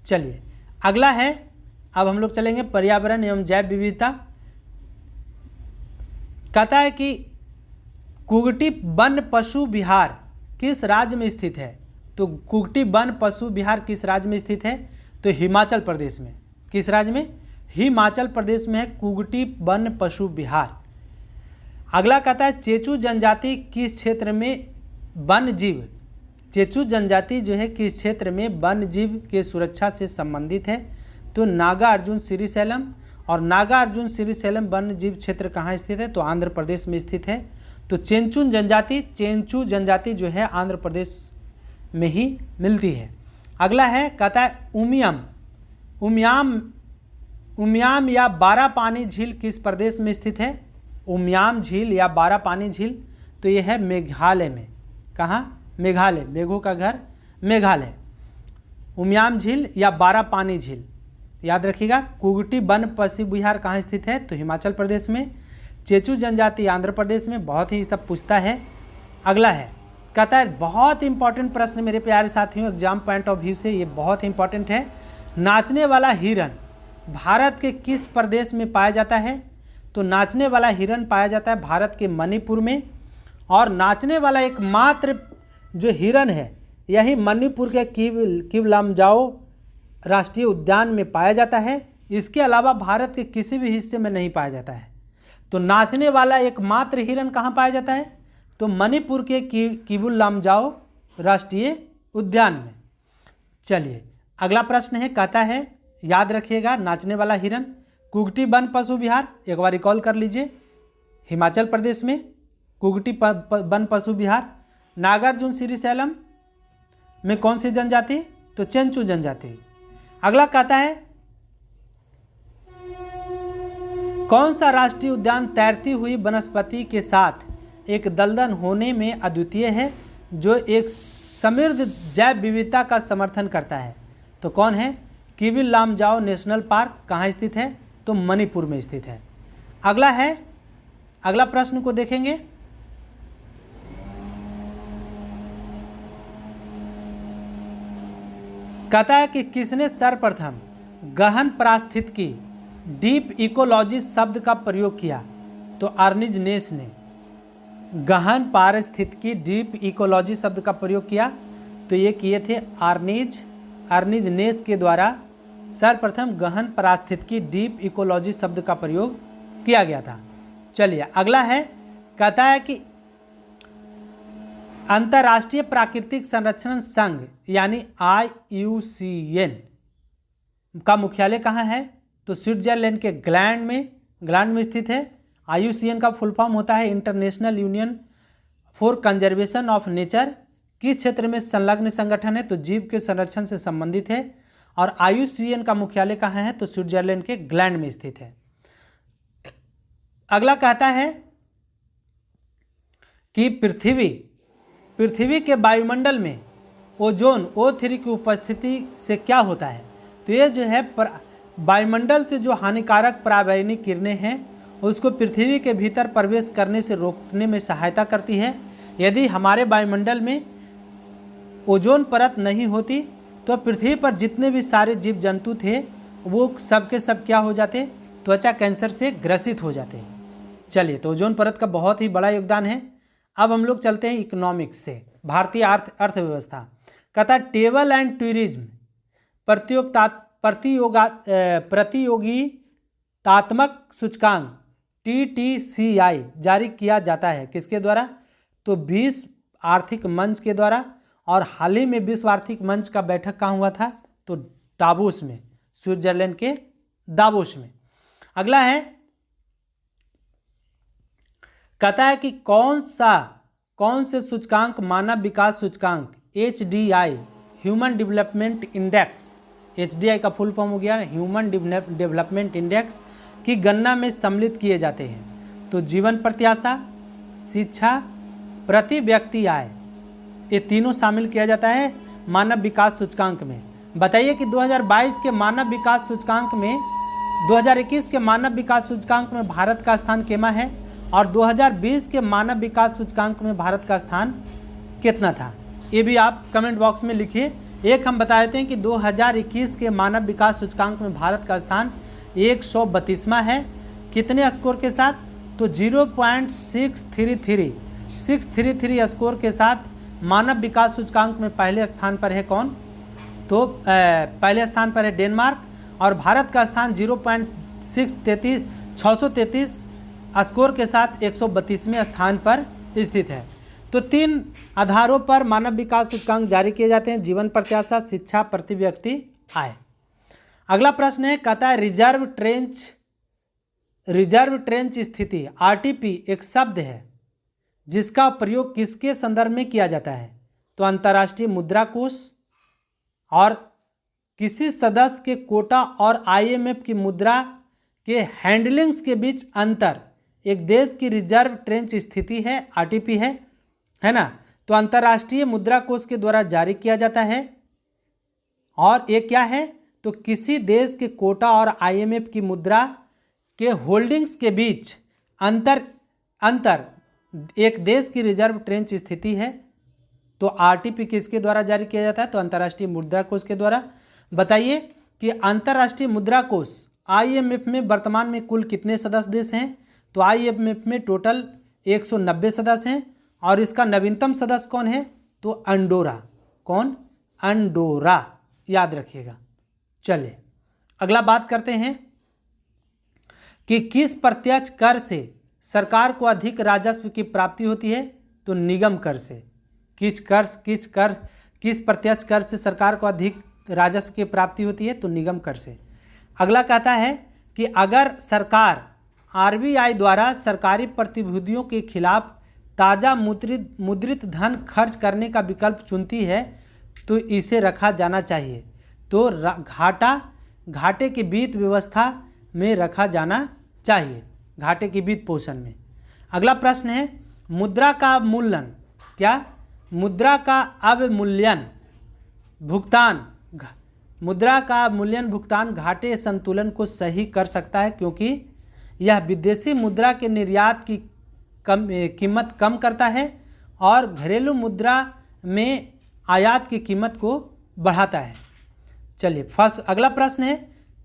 Speaker 1: चलिए अगला है, अब हम लोग चलेंगे पर्यावरण एवं जैव विविधता। कहता है कि कुगटी वन पशु विहार किस राज्य में स्थित है? तो कुगटी वन पशु विहार किस राज्य में स्थित है? तो हिमाचल प्रदेश में। किस राज्य में? हिमाचल प्रदेश में है कुगटी वन पशु विहार। अगला कहता है चेचू जनजाति किस क्षेत्र में वन जीव, चेचू जनजाति जो है किस क्षेत्र में वन जीव के सुरक्षा से संबंधित है? तो नागार्जुन श्रीशैलम। और नागार्जुन श्रीशैलम वन जीव क्षेत्र कहाँ स्थित है? तो आंध्र प्रदेश में स्थित है। तो चेंचू जनजाति जो है आंध्र प्रदेश में ही मिलती है। अगला है, कहता है उमियाम या बारापानी झील किस प्रदेश में स्थित है? उमियाम झील या बारापानी झील तो ये है मेघालय में। कहाँ? मेघालय, मेघों का घर मेघालय। उमियाम झील या बारापानी झील याद रखिएगा। कुगटी वन पशु विहार कहाँ स्थित है? तो हिमाचल प्रदेश में। चेचू जनजाति आंध्र प्रदेश में। बहुत ही सब पूछता है। अगला है, कहता है बहुत इंपॉर्टेंट प्रश्न मेरे प्यारे साथियों, एग्जाम पॉइंट ऑफ व्यू से ये बहुत इंपॉर्टेंट है। नाचने वाला हिरन भारत के किस प्रदेश में पाया जाता है? तो नाचने वाला हिरन पाया जाता है भारत के मणिपुर में। और नाचने वाला एकमात्र जो हिरन है यही मणिपुर के किवलामजाओ राष्ट्रीय उद्यान में पाया जाता है। इसके अलावा भारत के किसी भी हिस्से में नहीं पाया जाता है। तो नाचने वाला एकमात्र हिरन कहाँ पाया जाता है? तो मणिपुर के किवलामजाओ राष्ट्रीय उद्यान में। चलिए अगला प्रश्न है, कहता है याद रखिएगा नाचने वाला हिरन कुगटी वन पशु विहार, एक बार रिकॉल कर लीजिए, हिमाचल प्रदेश में कुगटी वन पशु विहार। नागार्जुन श्रीशैलम में कौन सी जनजाति? तो चेंचू जनजाति। अगला कहता है कौन सा राष्ट्रीय उद्यान तैरती हुई वनस्पति के साथ एक दलदल होने में अद्वितीय है, जो एक समृद्ध जैव विविधता का समर्थन करता है? तो कौन है? किबिल लामजाओ नेशनल पार्क कहाँ स्थित है? तो मणिपुर में स्थित है। अगला प्रश्न को देखेंगे। कहता है कि किसने सर्वप्रथम गहन पारिस्थितिकी डीप इकोलॉजी शब्द का प्रयोग किया? तो अर्निज नेस ने गहन पारिस्थितिकी डीप इकोलॉजी शब्द का प्रयोग किया। तो ये किए थे अर्निज नेस के द्वारा सर्वप्रथम गहन पारिस्थितिकी डीप इकोलॉजी शब्द का प्रयोग किया गया था। चलिए अगला है, कहता है कि अंतर्राष्ट्रीय प्राकृतिक संरक्षण संघ यानी IUCN का मुख्यालय कहाँ है? तो स्विट्जरलैंड के ग्लैंड में स्थित है। IUCN का फुल फॉर्म होता है international union for conservation of nature. किस क्षेत्र में संलग्न संगठन है? तो जीव के संरक्षण से संबंधित है। और IUCN का मुख्यालय कहाँ है? तो स्विट्जरलैंड के ग्लैंड में स्थित है। अगला कहता है कि पृथ्वी के वायुमंडल में ओजोन O3 की उपस्थिति से क्या होता है? तो ये जो है वायुमंडल से जो हानिकारक पराबैंगनी किरणें हैं उसको पृथ्वी के भीतर प्रवेश करने से रोकने में सहायता करती है। यदि हमारे वायुमंडल में ओजोन परत नहीं होती तो पृथ्वी पर जितने भी सारे जीव जंतु थे वो सब के सब क्या हो जाते? त्वचा कैंसर से ग्रसित हो जाते हैं। चलिए, तो ओजोन परत का बहुत ही बड़ा योगदान है। अब हम लोग चलते हैं इकोनॉमिक्स से, भारतीय अर्थव्यवस्था। कहता टेबल एंड टूरिज्म प्रतियोगितात्मक सूचकांक TTCI जारी किया जाता है किसके द्वारा? तो विश्व आर्थिक मंच के द्वारा। और हाल ही में विश्व आर्थिक मंच का बैठक कहाँ हुआ था? तो दावोस में, स्विट्जरलैंड के दावोस में। अगला है, कहता है कि कौन से सूचकांक मानव विकास सूचकांक HDI human development index, HDI का फुल फॉर्म हो गया ह्यूमन डेवलपमेंट इंडेक्स की गणना में सम्मिलित किए जाते हैं? तो जीवन प्रत्याशा, शिक्षा, प्रति व्यक्ति आय, ये तीनों शामिल किया जाता है मानव विकास सूचकांक में। बताइए कि 2022 के मानव विकास सूचकांक में 2021 के मानव विकास सूचकांक में भारत का स्थान केमा है और 2020 के मानव विकास सूचकांक में भारत का स्थान कितना था? ये भी आप कमेंट बॉक्स में लिखिए। एक हम बता देते हैं कि 2021 के मानव विकास सूचकांक में भारत का स्थान 132वां है। कितने स्कोर के साथ? तो 0.633 स्कोर के साथ मानव विकास सूचकांक में पहले स्थान पर है कौन? तो पहले स्थान पर है डेनमार्क। और भारत का स्थान 633 स्कोर के साथ 132वें स्थान पर स्थित है। तो 3 आधारों पर मानव विकास सूचकांक जारी किए जाते हैं: जीवन प्रत्याशा, शिक्षा, प्रति व्यक्ति आय। अगला प्रश्न है, कहता है रिजर्व ट्रेंच स्थिति RTP एक शब्द है जिसका प्रयोग किसके संदर्भ में किया जाता है? तो अंतर्राष्ट्रीय मुद्रा कोष और किसी सदस्य के कोटा और IMF की मुद्रा के हैंडलिंग्स के बीच अंतर एक देश की रिजर्व ट्रेंच स्थिति है, RTP है ना। तो अंतर्राष्ट्रीय मुद्रा कोष के द्वारा जारी किया जाता है। और ये क्या है? तो किसी देश के कोटा और IMF की मुद्रा के होल्डिंग्स के बीच अंतर एक देश की रिजर्व ट्रेंच स्थिति है। तो RTP किसके द्वारा जारी किया जाता है? तो अंतर्राष्ट्रीय मुद्रा कोष के द्वारा। बताइए कि अंतर्राष्ट्रीय मुद्रा कोष IMF में वर्तमान में कुल कितने सदस्य देश हैं? तो IMF में टोटल 190 सदस्य हैं। और इसका नवीनतम सदस्य कौन है? तो अंडोरा। कौन? अंडोरा, याद रखिएगा। चलिए अगला बात करते हैं कि किस प्रत्यक्ष कर से सरकार को अधिक राजस्व की प्राप्ति होती है? तो निगम कर से। किस प्रत्यक्ष कर से सरकार को अधिक राजस्व की प्राप्ति होती है? तो निगम कर से। अगला कहता है कि अगर सरकार आरबीआई द्वारा सरकारी प्रतिभूतियों के खिलाफ ताज़ा मुद्रित धन खर्च करने का विकल्प चुनती है तो इसे रखा जाना चाहिए। तो घाटे की वित्त व्यवस्था में रखा जाना चाहिए, घाटे की वित्त पोषण में। अगला प्रश्न है मुद्रा का मूल्यन, क्या मुद्रा का अवमूल्यन भुगतान, मुद्रा का मूल्यन भुगतान घाटे संतुलन को सही कर सकता है, क्योंकि यह विदेशी मुद्रा के निर्यात की कीमत कम करता है और घरेलू मुद्रा में आयात की कीमत को बढ़ाता है। चलिए अगला प्रश्न है,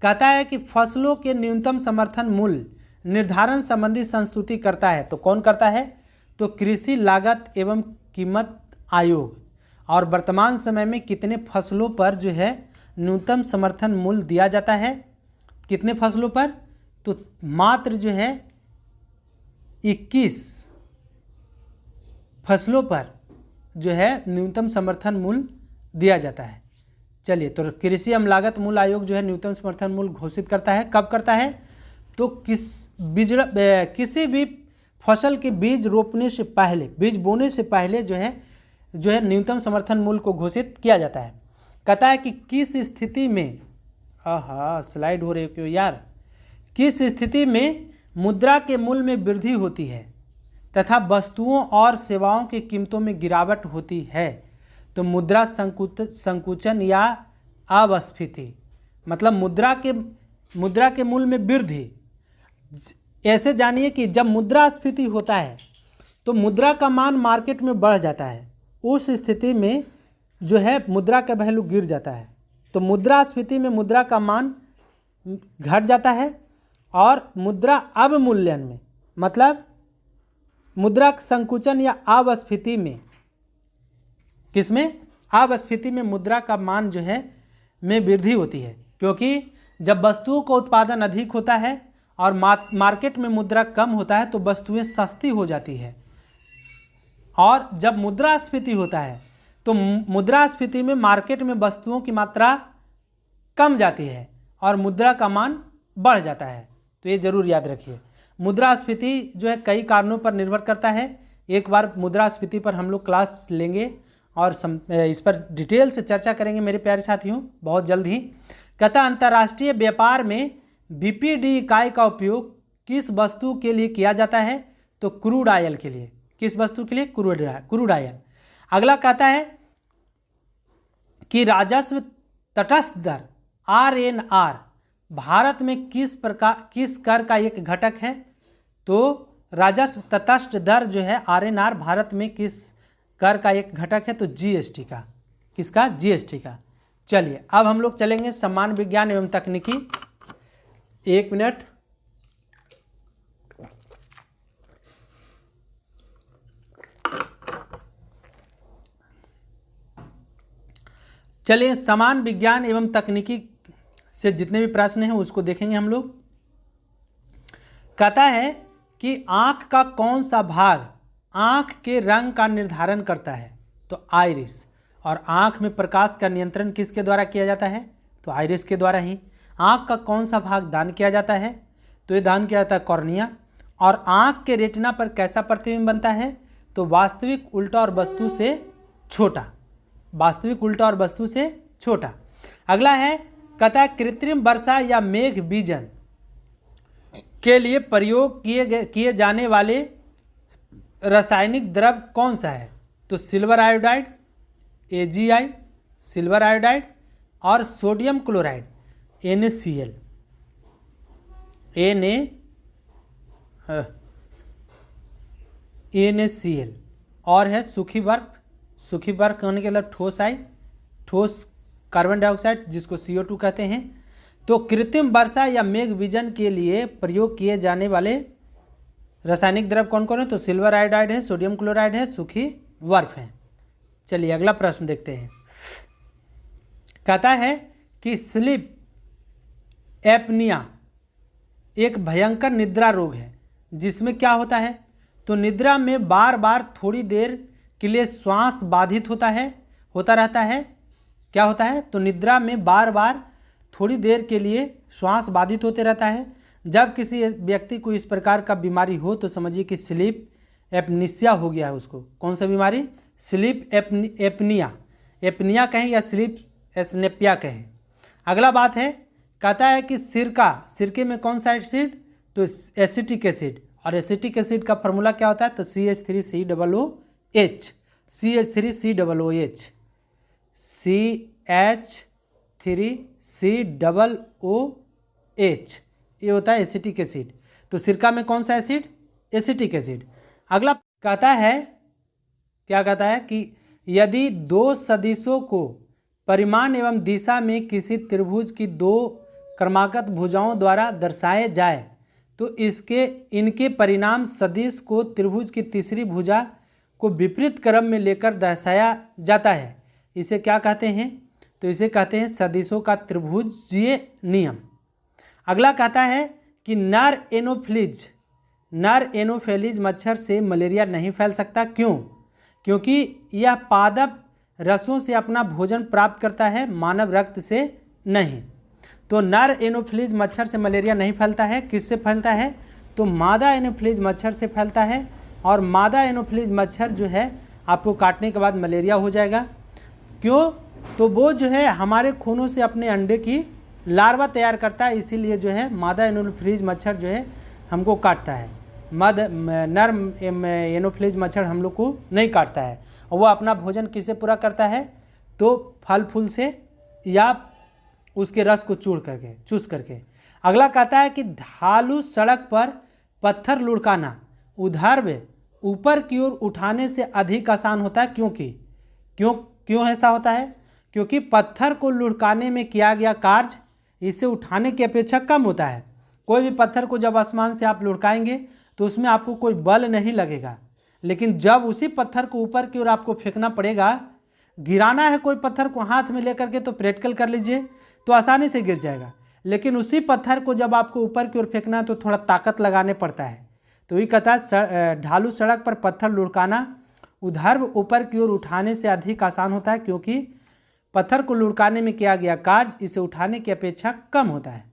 Speaker 1: कहता है कि फसलों के न्यूनतम समर्थन मूल्य निर्धारण संबंधी संस्तुति करता है। तो कौन करता है? तो कृषि लागत एवं कीमत आयोग। और वर्तमान समय में कितने फसलों पर जो है न्यूनतम समर्थन मूल्य दिया जाता है? कितने फसलों पर? तो मात्र जो है 21 फसलों पर जो है न्यूनतम समर्थन मूल्य दिया जाता है। चलिए, तो कृषि एवं लागत मूल्य आयोग जो है न्यूनतम समर्थन मूल्य घोषित करता है। कब करता है? तो किसी भी फसल के बीज रोपने से पहले, बीज बोने से पहले जो है न्यूनतम समर्थन मूल्य को घोषित किया जाता है। कहता है कि किस स्थिति में, स्लाइड हो रही है क्यों यार, किस स्थिति में मुद्रा के मूल्य में वृद्धि होती है तथा वस्तुओं और सेवाओं की कीमतों में गिरावट होती है? तो मुद्रा संकुचन या अपस्फीति, मतलब मुद्रा के मूल्य में वृद्धि। ऐसे जानिए कि जब मुद्रास्फीति होता है तो मुद्रा का मान मार्केट में बढ़ जाता है, उस स्थिति में जो है मुद्रा का वैल्यू गिर जाता है। तो मुद्रास्फीति में मुद्रा का मान घट जाता है और मुद्रा अवमूल्यन में, मतलब मुद्रा संकुचन या अपस्फीति में, किसमें? अपस्फीति में मुद्रा का मान जो है में वृद्धि होती है, क्योंकि जब वस्तुओं का उत्पादन अधिक होता है और मार्केट में मुद्रा कम होता है तो वस्तुएं सस्ती हो जाती है। और जब मुद्रास्फीति होता है तो मुद्रास्फीति में मार्केट में वस्तुओं की मात्रा कम जाती है और मुद्रा का मान बढ़ जाता है। तो ये जरूर याद रखिए। मुद्रास्फीति जो है कई कारणों पर निर्भर करता है। एक बार मुद्रास्फीति पर हम लोग क्लास लेंगे और इस पर डिटेल से चर्चा करेंगे मेरे प्यारे साथियों, बहुत जल्द ही। कहता अंतर्राष्ट्रीय व्यापार में बीपीडी इकाई का उपयोग किस वस्तु के लिए किया जाता है? तो क्रूड ऑयल के लिए। किस वस्तु के लिए? Crude oil. अगला कहता है कि राजस्व तटस्थ दर RNR भारत में किस कर का एक घटक है? तो राजस्व तटस्थ दर जो है RNR भारत में किस कर का एक घटक है? तो GST का। किसका? GST का। चलिए अब हम लोग चलेंगे सम्मान विज्ञान एवं तकनीकी। एक मिनट। चलिए समान विज्ञान एवं तकनीकी से जितने भी प्रश्न हैं उसको देखेंगे हम लोग। कहता है कि आंख का कौन सा भाग आंख के रंग का निर्धारण करता है? तो आइरिस। और आंख में प्रकाश का नियंत्रण किसके द्वारा किया जाता है? तो आइरिस के द्वारा ही। आंख का कौन सा भाग दान किया जाता है? तो ये दान किया जाता है कॉर्निया। और आंख के रेटिना पर कैसा प्रतिबिंब बनता है? तो वास्तविक, उल्टा और वस्तु से छोटा। वास्तविक, उल्टा और वस्तु से छोटा। अगला है, कहता है कृत्रिम वर्षा या मेघ बीजन के लिए प्रयोग किए जाने वाले रासायनिक द्रव कौन सा है? तो silver iodide, AgI, silver iodide और सोडियम क्लोराइड NaCl। NaCl। और है सूखी बर्फ। सूखी बर्फ होने के मतलब ठोस कार्बन डाइऑक्साइड, जिसको CO2 कहते हैं। तो कृत्रिम वर्षा या मेघ बीजन के लिए प्रयोग किए जाने वाले रासायनिक द्रव कौन कौन है? तो सिल्वर आयोडाइड है, सोडियम क्लोराइड है, सूखी बर्फ है। चलिए अगला प्रश्न देखते हैं। कहता है कि स्लीप एपनिया एक भयंकर निद्रा रोग है जिसमें क्या होता है? तो निद्रा में बार बार थोड़ी देर के लिए श्वास बाधित होता रहता है। क्या होता है? तो निद्रा में बार बार थोड़ी देर के लिए श्वास बाधित होते रहता है जब किसी व्यक्ति को इस प्रकार का बीमारी हो तो समझिए कि स्लीप एपनिसिया हो गया है उसको। कौन सा बीमारी? स्लीप एपनिया, एपनिया कहें या स्लीप एस्नेपिया कहें। अगला बात है, कहता है कि सिरके में कौन सा एसिड? तो एसिटिक एसिड, और एसिटिक एसिड का फॉर्मूला क्या होता है? तो CH3COOH, CH3COOH, CH3COOH, ये होता है एसिटिक एसिड। तो सिरका में कौन सा एसिड? Acetic acid. अगला कहता है, क्या कहता है कि यदि दो सदिशों को परिमाण एवं दिशा में किसी त्रिभुज की दो क्रमागत भुजाओं द्वारा दर्शाए जाए तो इनके परिणाम सदिश को त्रिभुज की तीसरी भुजा को विपरीत क्रम में लेकर दर्शाया जाता है। इसे क्या कहते हैं? तो इसे कहते हैं सदिशों का त्रिभुजीय नियम। अगला कहता है कि नर एनोफिलीज मच्छर से मलेरिया नहीं फैल सकता। क्यों? क्योंकि यह पादप रसों से अपना भोजन प्राप्त करता है, मानव रक्त से नहीं। तो नर एनोफिलीज मच्छर से मलेरिया नहीं फैलता है। किससे फैलता है? तो मादा एनोफिलीज मच्छर से फैलता है, और मादा एनोफिलीज मच्छर जो है आपको काटने के बाद मलेरिया हो जाएगा। क्यों? तो वो जो है हमारे खूनों से अपने अंडे की लार्वा तैयार करता है, इसीलिए जो है मादा एनोफिलीज मच्छर जो है हमको काटता है। नर एनोफिलीज मच्छर हम लोग को नहीं काटता है, और वो अपना भोजन किससे पूरा करता है? तो फल फूल से या उसके रस को चूस करके। अगला कहता है कि ढालू सड़क पर पत्थर लुढ़काना ऊर्ध्व ऊपर की ओर उठाने से अधिक आसान होता है। क्यों ऐसा होता है? क्योंकि पत्थर को लुढ़काने में किया गया कार्य इसे उठाने की अपेक्षा कम होता है। कोई भी पत्थर को जब आसमान से आप लुढ़काएंगे तो उसमें आपको कोई बल नहीं लगेगा, लेकिन जब उसी पत्थर को ऊपर की ओर आपको फेंकना पड़ेगा, गिराना है कोई पत्थर को हाथ में लेकर के, तो प्रैक्टिकल कर लीजिए तो आसानी से गिर जाएगा। लेकिन उसी पत्थर को जब आपको ऊपर की ओर फेंकना है तो थोड़ा ताकत लगाने पड़ता है। तो ये कहता है ढालू सड़क पर पत्थर लुढ़काना ऊर्ध्व ऊपर की ओर उठाने से अधिक आसान होता है, क्योंकि पत्थर को लुढ़काने में किया गया कार्य इसे उठाने की अपेक्षा कम होता है।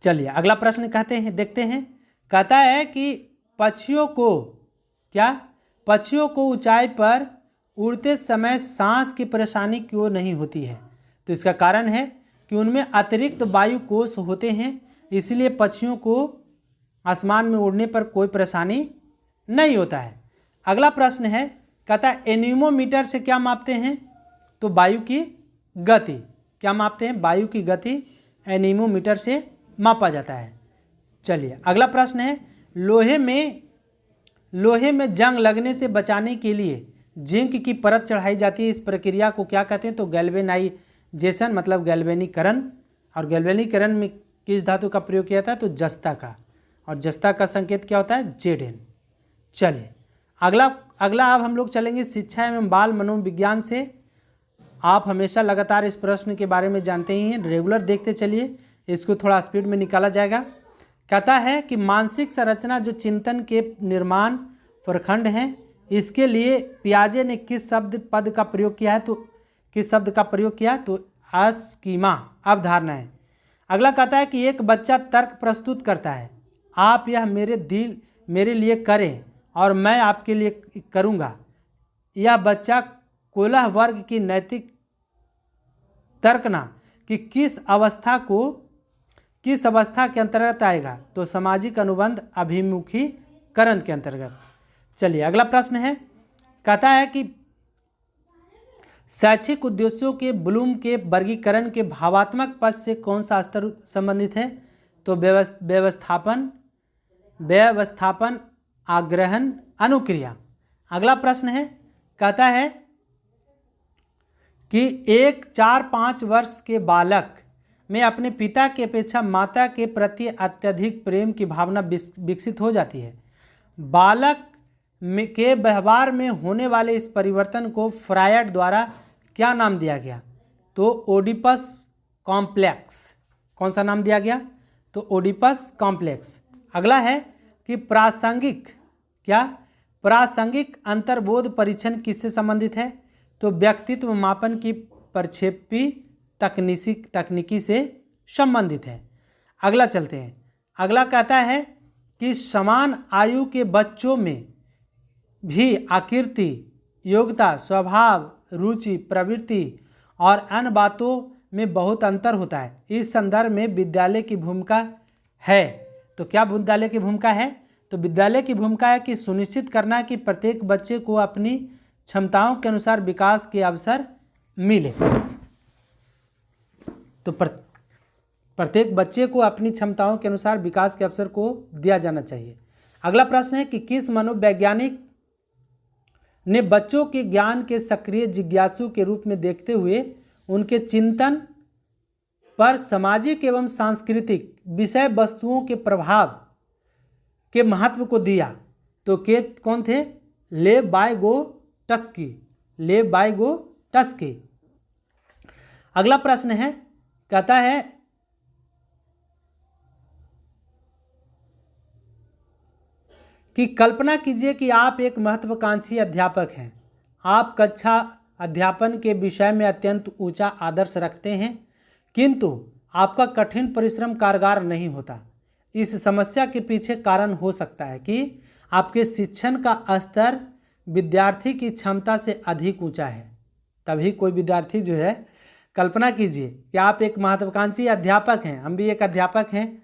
Speaker 1: चलिए अगला प्रश्न देखते हैं। कहता है कि पक्षियों को ऊंचाई पर उड़ते समय सांस की परेशानी क्यों नहीं होती है? तो इसका कारण है कि उनमें अतिरिक्त वायु कोश होते हैं, इसलिए पक्षियों को आसमान में उड़ने पर कोई परेशानी नहीं होता है। अगला प्रश्न है, कहता है एनीमोमीटर से क्या मापते हैं? तो वायु की गति। क्या मापते हैं? वायु की गति एनीमोमीटर से मापा जाता है। चलिए अगला प्रश्न है, लोहे में जंग लगने से बचाने के लिए जिंक की परत चढ़ाई जाती है। इस प्रक्रिया को क्या कहते हैं? तो गैल्वेनाइजेशन, मतलब गैल्वेनीकरण। और गैल्वेनीकरण में किस धातु का प्रयोग किया था? तो जस्ता का, और जस्ता का संकेत क्या होता है? Zn। चलिए अगला अब हम लोग चलेंगे शिक्षा एवं बाल मनोविज्ञान से। आप हमेशा लगातार इस प्रश्न के बारे में जानते ही हैं, रेगुलर देखते चलिए, इसको थोड़ा स्पीड में निकाला जाएगा। कहता है कि मानसिक संरचना जो चिंतन के निर्माण प्रखंड हैं, इसके लिए पियाजे ने किस पद का प्रयोग किया है? तो किस शब्द का प्रयोग किया? तो अस्कीमा, अवधारणा है। अगला कहता है कि एक बच्चा तर्क प्रस्तुत करता है, आप यह मेरे लिए करें और मैं आपके लिए करूँगा। यह बच्चा कोलह वर्ग की नैतिक तर्कना कि किस अवस्था के अंतर्गत आएगा? तो सामाजिक अनुबंध अभिमुखीकरण के अंतर्गत। चलिए अगला प्रश्न है, कहता है कि शैक्षिक उद्देश्यों के ब्लूम के वर्गीकरण के भावात्मक पक्ष से कौन सा स्तर संबंधित है? तो व्यवस्थापन, आग्रहण, अनुक्रिया। अगला प्रश्न है, कहता है कि एक 4-5 वर्ष के बालक में अपने पिता की अपेक्षा माता के प्रति अत्यधिक प्रेम की भावना विकसित हो जाती है। बालक के व्यवहार में होने वाले इस परिवर्तन को फ्रायड द्वारा क्या नाम दिया गया? तो ओडिपस कॉम्प्लेक्स। कौन सा नाम दिया गया? तो ओडिपस कॉम्प्लेक्स। अगला है कि प्रासंगिक अंतर्बोध परीक्षण किससे संबंधित है? तो व्यक्तित्व मापन की प्रक्षेपी तकनीकी से संबंधित है। अगला चलते हैं। अगला कहता है कि समान आयु के बच्चों में भी आकृति, योग्यता, स्वभाव, रुचि, प्रवृत्ति और अन्य बातों में बहुत अंतर होता है। इस संदर्भ में विद्यालय की भूमिका है। तो क्या विद्यालय की भूमिका है? तो विद्यालय की भूमिका है कि सुनिश्चित करना कि प्रत्येक बच्चे को अपनी क्षमताओं के अनुसार विकास के अवसर मिले। तो प्रत्येक बच्चे को अपनी क्षमताओं के अनुसार विकास के अवसर को दिया जाना चाहिए। अगला प्रश्न है कि किस मनोवैज्ञानिक ने बच्चों के ज्ञान के सक्रिय जिज्ञासु के रूप में देखते हुए उनके चिंतन पर सामाजिक एवं सांस्कृतिक विषय वस्तुओं के प्रभाव के महत्व को दिया? तो के कौन थे? लेव वाइगोट्स्की। अगला प्रश्न है, कहता है कि कल्पना कीजिए कि आप एक महत्वाकांक्षी अध्यापक हैं। आप कक्षा अध्यापन के विषय में अत्यंत ऊंचा आदर्श रखते हैं, किंतु आपका कठिन परिश्रम कारगर नहीं होता। इस समस्या के पीछे कारण हो सकता है कि आपके शिक्षण का स्तर विद्यार्थी की क्षमता से अधिक ऊंचा है। तभी कोई विद्यार्थी जो है, कल्पना कीजिए कि आप एक महत्वाकांक्षी अध्यापक हैं, हम भी एक अध्यापक हैं,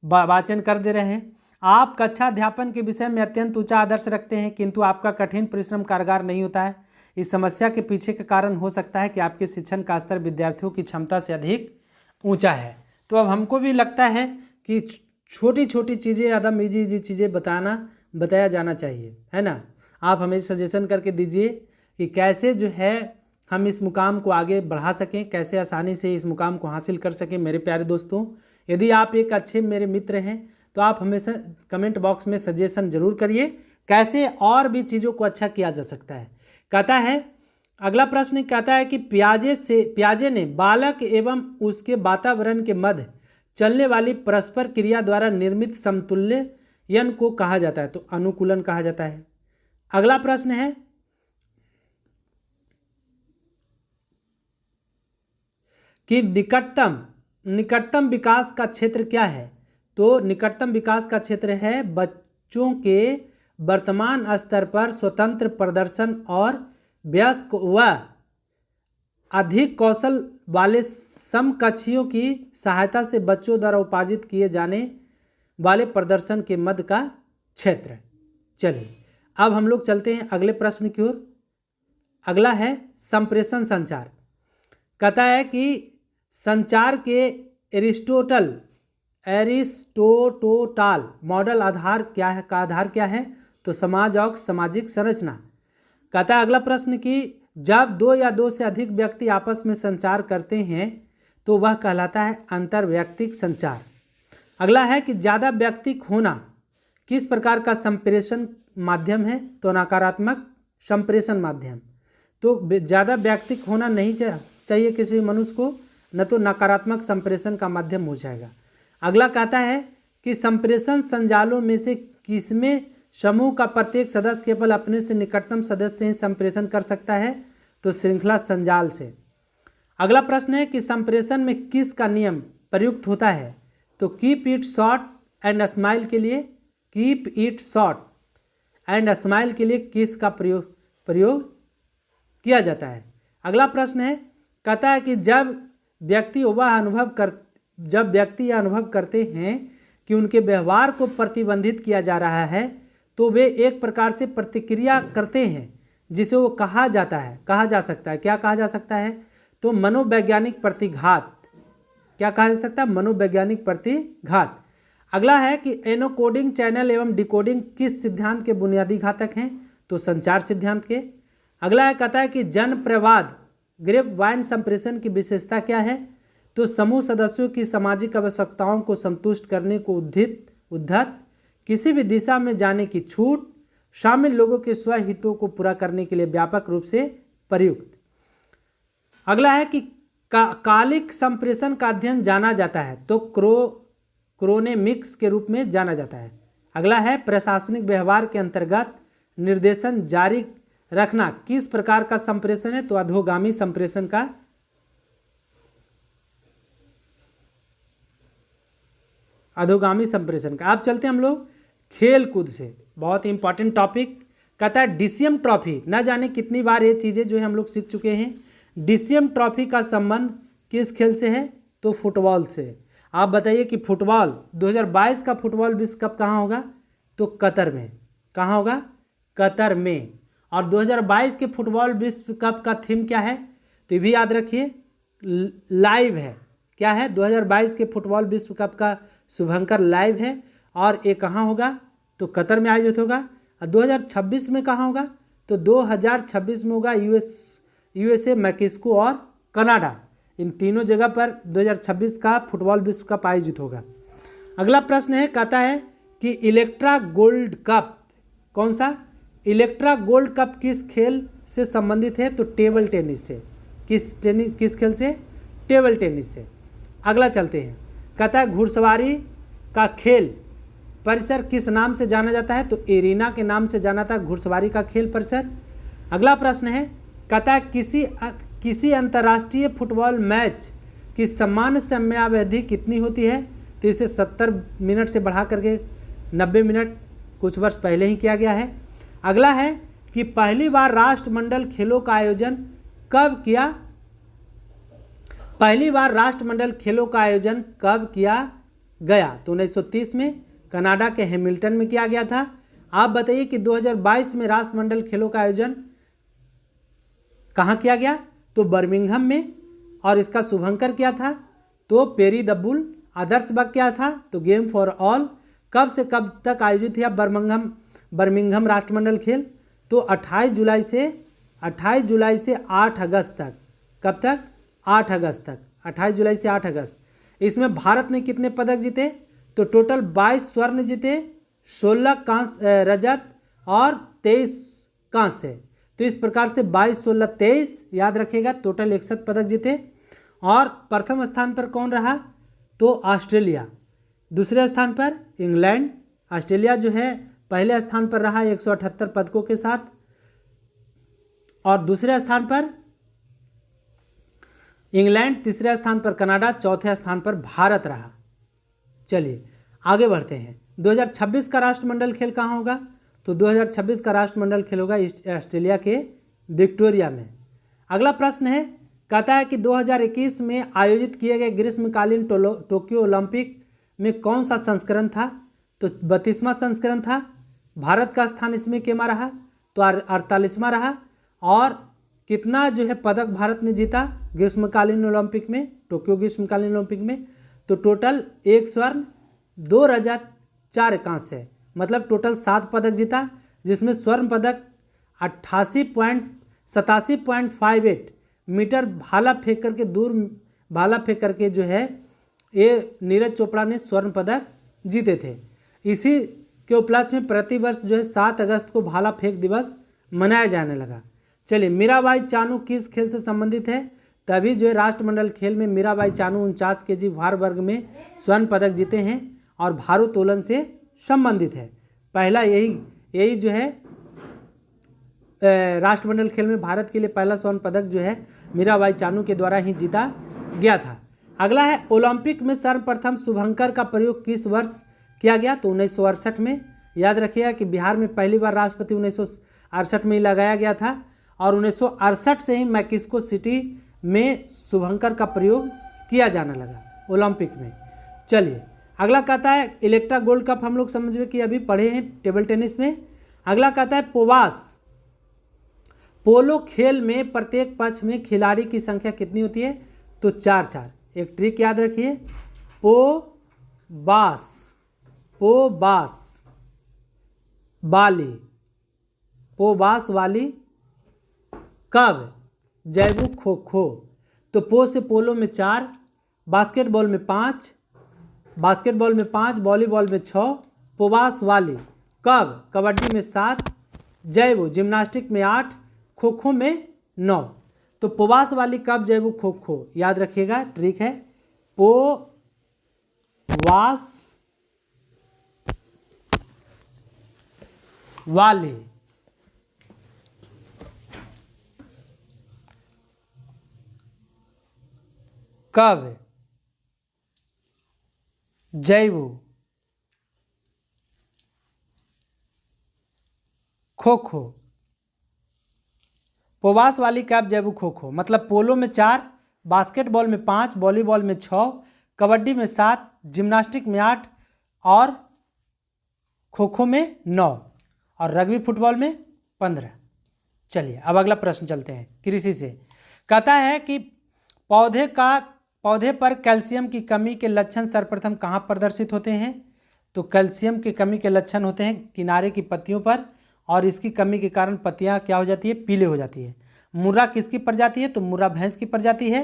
Speaker 1: वाचन कर दे रहे हैं। आप कक्षा अध्यापन के विषय में अत्यंत ऊंचा आदर्श रखते हैं, किंतु आपका कठिन परिश्रम कारगर नहीं होता है। इस समस्या के पीछे का कारण हो सकता है कि आपके शिक्षण का स्तर विद्यार्थियों की क्षमता से अधिक ऊंचा है। तो अब हमको भी लगता है कि छोटी छोटी चीज़ें, ज़्यादा इजी चीज़ें बताया जाना चाहिए, है ना। आप हमें सजेशन करके दीजिए कि कैसे जो है हम इस मुकाम को आगे बढ़ा सकें, कैसे आसानी से इस मुकाम को हासिल कर सकें। मेरे प्यारे दोस्तों, यदि आप एक अच्छे मेरे मित्र हैं तो आप हमेशा कमेंट बॉक्स में सजेशन जरूर करिए कैसे और भी चीज़ों को अच्छा किया जा सकता है। कहता है, अगला प्रश्न कहता है कि पियाजे ने बालक एवं उसके वातावरण के मध्य चलने वाली परस्पर क्रिया द्वारा निर्मित समतुल्यन को कहा जाता है? तो अनुकूलन कहा जाता है। अगला प्रश्न है कि निकटतम विकास का क्षेत्र क्या है? तो निकटतम विकास का क्षेत्र है बच्चों के वर्तमान स्तर पर स्वतंत्र प्रदर्शन और वयस्क व अधिक कौशल वाले समकक्षियों की सहायता से बच्चों द्वारा उपार्जित किए जाने वाले प्रदर्शन के मध्य का क्षेत्र। चलिए अब हम लोग चलते हैं अगले प्रश्न की ओर। अगला है संप्रेषण संचार। कहता है कि संचार के एरिस्टोटल मॉडल आधार क्या है? तो समाज और सामाजिक संरचना। कहता है अगला प्रश्न कि जब दो या दो से अधिक व्यक्ति आपस में संचार करते हैं तो वह कहलाता है अंतर्वैयक्तिक संचार। अगला है कि ज़्यादा व्यक्तिक होना किस प्रकार का संप्रेषण माध्यम है? तो नकारात्मक संप्रेषण माध्यम। तो ज़्यादा व्यक्तिक होना नहीं चाहिए किसी मनुष्य को, न तो नकारात्मक संप्रेषण का माध्यम हो जाएगा। अगला कहता है कि संप्रेषण संजालों में से किसमें समूह का प्रत्येक सदस्य केवल अपने से निकटतम सदस्य से ही संप्रेषण कर सकता है? तो श्रृंखला संजाल से। अगला प्रश्न है कि संप्रेषण में किस का नियम प्रयुक्त होता है? तो keep it short and smile के लिए किस का प्रयोग किया जाता है? अगला प्रश्न है, कहता है कि जब व्यक्ति यह अनुभव करते हैं कि उनके व्यवहार को प्रतिबंधित किया जा रहा है तो वे एक प्रकार से प्रतिक्रिया करते हैं जिसे वो कहा जा सकता है। क्या कहा जा सकता है? तो मनोवैज्ञानिक प्रतिघात। क्या कहा जा सकता है? मनोवैज्ञानिक प्रतिघात। अगला है कि एनकोडिंग चैनल एवं डिकोडिंग किस सिद्धांत के बुनियादी घटक हैं? तो संचार सिद्धांत के। अगला है, कहता है कि जन प्रवाद ग्रेप वाइन संप्रेषण की विशेषता क्या है? तो समूह सदस्यों की सामाजिक आवश्यकताओं को संतुष्ट करने को उद्धत किसी भी दिशा में जाने की छूट, शामिल लोगों के स्वहितों को पूरा करने के लिए व्यापक रूप से प्रयुक्त। अगला है कि कालिक संप्रेषण का अध्ययन जाना जाता है तो क्रोनेमिक्स के रूप में जाना जाता है। अगला है, प्रशासनिक व्यवहार के अंतर्गत निर्देशन जारी रखना किस प्रकार का संप्रेषण है? तो अधोगामी संप्रेषण का अधोगामी संप्रेषण का। अब चलते हैं हम लोग खेल कूद से, बहुत ही इंपॉर्टेंट टॉपिक। कहता है डीसीएम ट्रॉफी, न जाने कितनी बार ये चीज़ें जो है हम लोग सीख चुके हैं। डीसीएम ट्रॉफी का संबंध किस खेल से है? तो फुटबॉल से। आप बताइए कि फुटबॉल 2022 का फुटबॉल विश्व कप कहाँ होगा? तो कतर में। कहाँ होगा? कतर में। और 2022 के फुटबॉल विश्व कप का थीम क्या है? तो ये भी याद रखिए, लाइव है। क्या है? 2022 के फुटबॉल विश्व कप का शुभंकर लाइव है। और ये कहाँ होगा? तो कतर में आयोजित होगा। और 2026 में कहाँ होगा? तो 2026 में होगा यूएसए, मैक्सिको और कनाडा, इन तीनों जगह पर 2026 का फुटबॉल विश्व कप आयोजित होगा। अगला प्रश्न है, कहता है कि इलेक्ट्रा गोल्ड कप, कौन सा? इलेक्ट्रा गोल्ड कप किस खेल से संबंधित है? तो टेबल टेनिस से। किस खेल से? टेबल टेनिस से। अगला चलते हैं, कहता है घुड़सवारी का खेल परिसर किस नाम से जाना जाता है? तो एरिना के नाम से जाना था घुड़सवारी का खेल परिसर। अगला प्रश्न है, कहता है किसी अंतर्राष्ट्रीय फुटबॉल मैच की सामान्य समयावधि कितनी होती है? तो इसे 70 मिनट से बढ़ा करके 90 मिनट कुछ वर्ष पहले ही किया गया है। अगला है कि पहली बार राष्ट्रमंडल खेलों का आयोजन कब किया? पहली बार राष्ट्रमंडल खेलों का आयोजन कब किया गया? तो 1930 में कनाडा के हैमिल्टन में किया गया था। आप बताइए कि 2022 में राष्ट्रमंडल खेलों का आयोजन कहाँ किया गया? तो बर्मिंघम में। और इसका शुभंकर क्या था? तो पेरी द बुल। आदर्श बाग क्या था? तो गेम फॉर ऑल। कब से कब तक आयोजित हुआ बर्मिंघम राष्ट्रमंडल खेल? तो 28 जुलाई से 8 अगस्त तक। कब तक? 8 अगस्त तक। 28 जुलाई से 8 अगस्त। इसमें भारत ने कितने पदक जीते? तो टोटल 22 स्वर्ण जीते, 16 कांस्य रजत और 23 कांस्य। तो इस प्रकार से 22, 16, 23 याद रखिएगा, टोटल 61 पदक जीते। और प्रथम स्थान पर कौन रहा? तो ऑस्ट्रेलिया। दूसरे स्थान पर इंग्लैंड। ऑस्ट्रेलिया जो है पहले स्थान पर रहा 178 पदकों के साथ। और दूसरे स्थान पर इंग्लैंड, तीसरे स्थान पर कनाडा, चौथे स्थान पर भारत रहा। चलिए आगे बढ़ते हैं। 2026 का राष्ट्रमंडल खेल कहाँ होगा? तो 2026 का राष्ट्रमंडल खेल होगा ऑस्ट्रेलिया के विक्टोरिया में। अगला प्रश्न है, कहता है कि 2021 में आयोजित किए गए ग्रीष्मकालीन टोक्यो ओलंपिक में कौन सा संस्करण था? तो 32वां संस्करण था। भारत का स्थान इसमें केमा रहा? तो 48वां रहा। और कितना जो है पदक भारत ने जीता ग्रीष्मकालीन ओलंपिक में, टोक्यो ग्रीष्मकालीन ओलंपिक में? तो टोटल 1 स्वर्ण, 2 रजत, 4 कांस्य, मतलब टोटल 7 पदक जीता, जिसमें स्वर्ण पदक 87.58 मीटर भाला फेंक करके दूर भाला फेंक करके जो है ये नीरज चोपड़ा ने स्वर्ण पदक जीते थे। इसी के उपलक्ष्य में प्रतिवर्ष जो है 7 अगस्त को भाला फेंक दिवस मनाया जाने लगा। चलिए, मीराबाई चानू किस खेल से संबंधित है? तभी जो है राष्ट्रमंडल खेल में मीराबाई चानू 49 केजी भार वर्ग में स्वर्ण पदक जीते हैं और भारोत्तोलन से संबंधित है। पहला यही जो है राष्ट्रमंडल खेल में भारत के लिए पहला स्वर्ण पदक जो है मीराबाई चानू के द्वारा ही जीता गया था। अगला है, ओलंपिक में सर्वप्रथम शुभंकर का प्रयोग किस वर्ष किया गया? तो 1968 में। याद रखिएगा कि बिहार में पहली बार राष्ट्रपति 1968 में ही लगाया गया था और 1968 से ही मैक्सिको सिटी में शुभंकर का प्रयोग किया जाने लगा ओलंपिक में। चलिए अगला कहता है, इलेक्ट्रा गोल्ड कप हम लोग समझ में कि अभी पढ़े हैं टेबल टेनिस में। अगला कहता है पोवास, पोलो खेल में प्रत्येक पक्ष में खिलाड़ी की संख्या कितनी होती है? तो 4-4। एक ट्रिक याद रखिए, पोवास वाली कब? जैबू खो खो। तो पो से पोलो में 4, बास्केटबॉल में 5, वॉलीबॉल में 6, पोवास वाली कब? कबड्डी में 7, जैबू जिम्नास्टिक में 8, खो खो में 9। तो पोवास वाली कब, जैबू खो खो याद रखिएगा, ट्रिक है पोवास वाली कब? जैबू खो खो, पोवास वाली कैप जैबू खो खो, मतलब पोलो में 4, बास्केटबॉल में 5, वॉलीबॉल में 6, कबड्डी में 7, जिम्नास्टिक में 8 और खो खो में 9 और रग्बी फुटबॉल में 15। चलिए अब अगला प्रश्न चलते हैं कृषि से। कहता है कि पौधे पर कैल्शियम की कमी के लक्षण सर्वप्रथम कहाँ प्रदर्शित होते हैं? तो कैल्शियम की कमी के लक्षण होते हैं किनारे की पत्तियों पर, और इसकी कमी के कारण पत्तियां क्या हो जाती है? पीले हो जाती है। मुर्रा किसकी प्रजाति है? तो मुर्रा भैंस की प्रजाति है।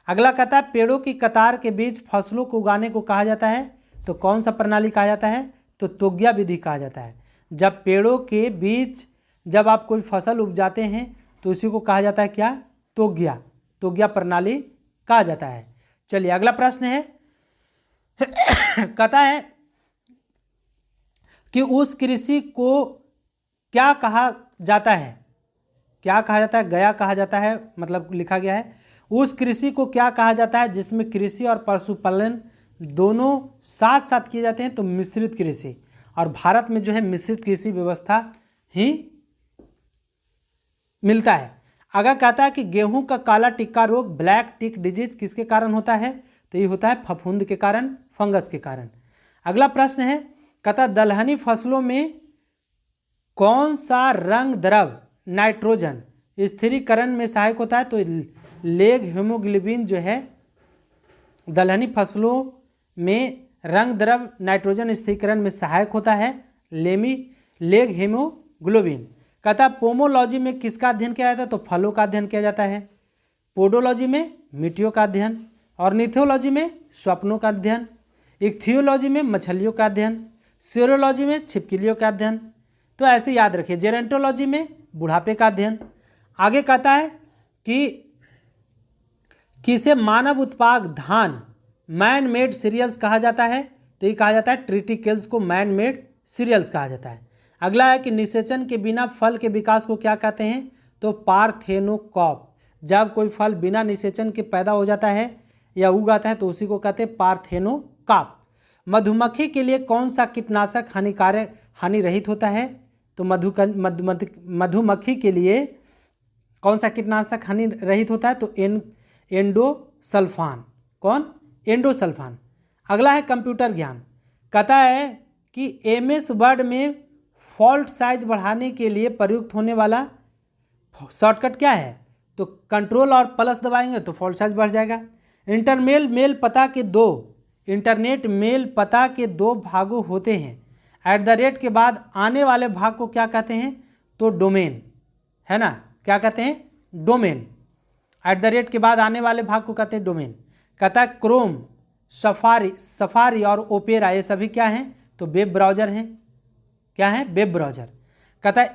Speaker 1: अगला कहता है पेड़ों की कतार के बीच फसलों को उगाने को कहा जाता है, तो कौन सा प्रणाली कहा जाता है? तो तोग्या विधि कहा जाता है। जब पेड़ों के बीच जब आप कोई फसल उपजाते हैं तो उसी को कहा जाता है क्या? तोग्या प्रणाली कहा जाता है। चलिए अगला प्रश्न है कहता है कि उस कृषि को क्या कहा जाता है? क्या कहा जाता है? गया कहा जाता है, मतलब लिखा गया है उस कृषि को क्या कहा जाता है जिसमें कृषि और पशुपालन दोनों साथ साथ किए जाते हैं? तो मिश्रित कृषि। और भारत में जो है मिश्रित कृषि व्यवस्था ही मिलता है। अगर कहता है कि गेहूं का काला टिक्का रोग ब्लैक टिक डिजीज किसके कारण होता है? तो ये होता है फफूंद के कारण, फंगस के कारण। अगला प्रश्न है कहता दलहनी फसलों में कौन सा रंग द्रव नाइट्रोजन स्थिरीकरण में सहायक होता है? तो लेग हीमोग्लोबिन जो है दलहनी फसलों में रंग द्रव नाइट्रोजन स्थिरीकरण में सहायक होता है, लेग हीमोग्लोबिन। कहता पोमोलॉजी में किसका अध्ययन किया जाता है? तो फलों का अध्ययन किया जाता है। पोडोलॉजी में मिट्टियों का अध्ययन, और निथोलॉजी में स्वप्नों का अध्ययन, इक्थियोलॉजी में मछलियों का अध्ययन, सीरोलॉजी में छिपकलियों का अध्ययन। तो ऐसे याद रखिए। जेरेंटोलॉजी में बुढ़ापे का अध्ययन। आगे कहता है कि किसे मानव उत्पाद धान मैन मेड सीरियल्स कहा जाता है? तो ये कहा जाता है ट्रिटिकेल्स को मैन मेड सीरियल्स कहा जाता है। अगला है कि निषेचन के बिना फल के विकास को क्या कहते हैं? तो पार्थेनोकॉप। जब कोई फल बिना निषेचन के पैदा हो जाता है या उगाता है तो उसी को कहते हैं पार्थेनोकॉप। मधुमक्खी के लिए कौन सा कीटनाशक हानि रहित होता है? तो मधुमक्खी के लिए कौन सा कीटनाशक हानि रहित होता है? तो एंडोसल्फान। कौन? एंडोसल्फान। अगला है कंप्यूटर ज्ञान। कहता है कि एमएस वर्ड में फॉल्ट साइज बढ़ाने के लिए प्रयुक्त होने वाला शॉर्टकट क्या है? तो कंट्रोल और प्लस दबाएंगे तो फॉल्ट साइज बढ़ जाएगा। इंटरनेट मेल पता के दो भागों होते हैं। @ के बाद आने वाले भाग को क्या कहते हैं? तो डोमेन, है ना? क्या कहते हैं? डोमेन। @ के बाद आने वाले भाग को कहते हैं डोमेन। कहता है क्रोम, सफारी और ओपेरा ये सभी क्या हैं? तो वेब ब्राउज़र हैं। क्या है? Web browser. कहता है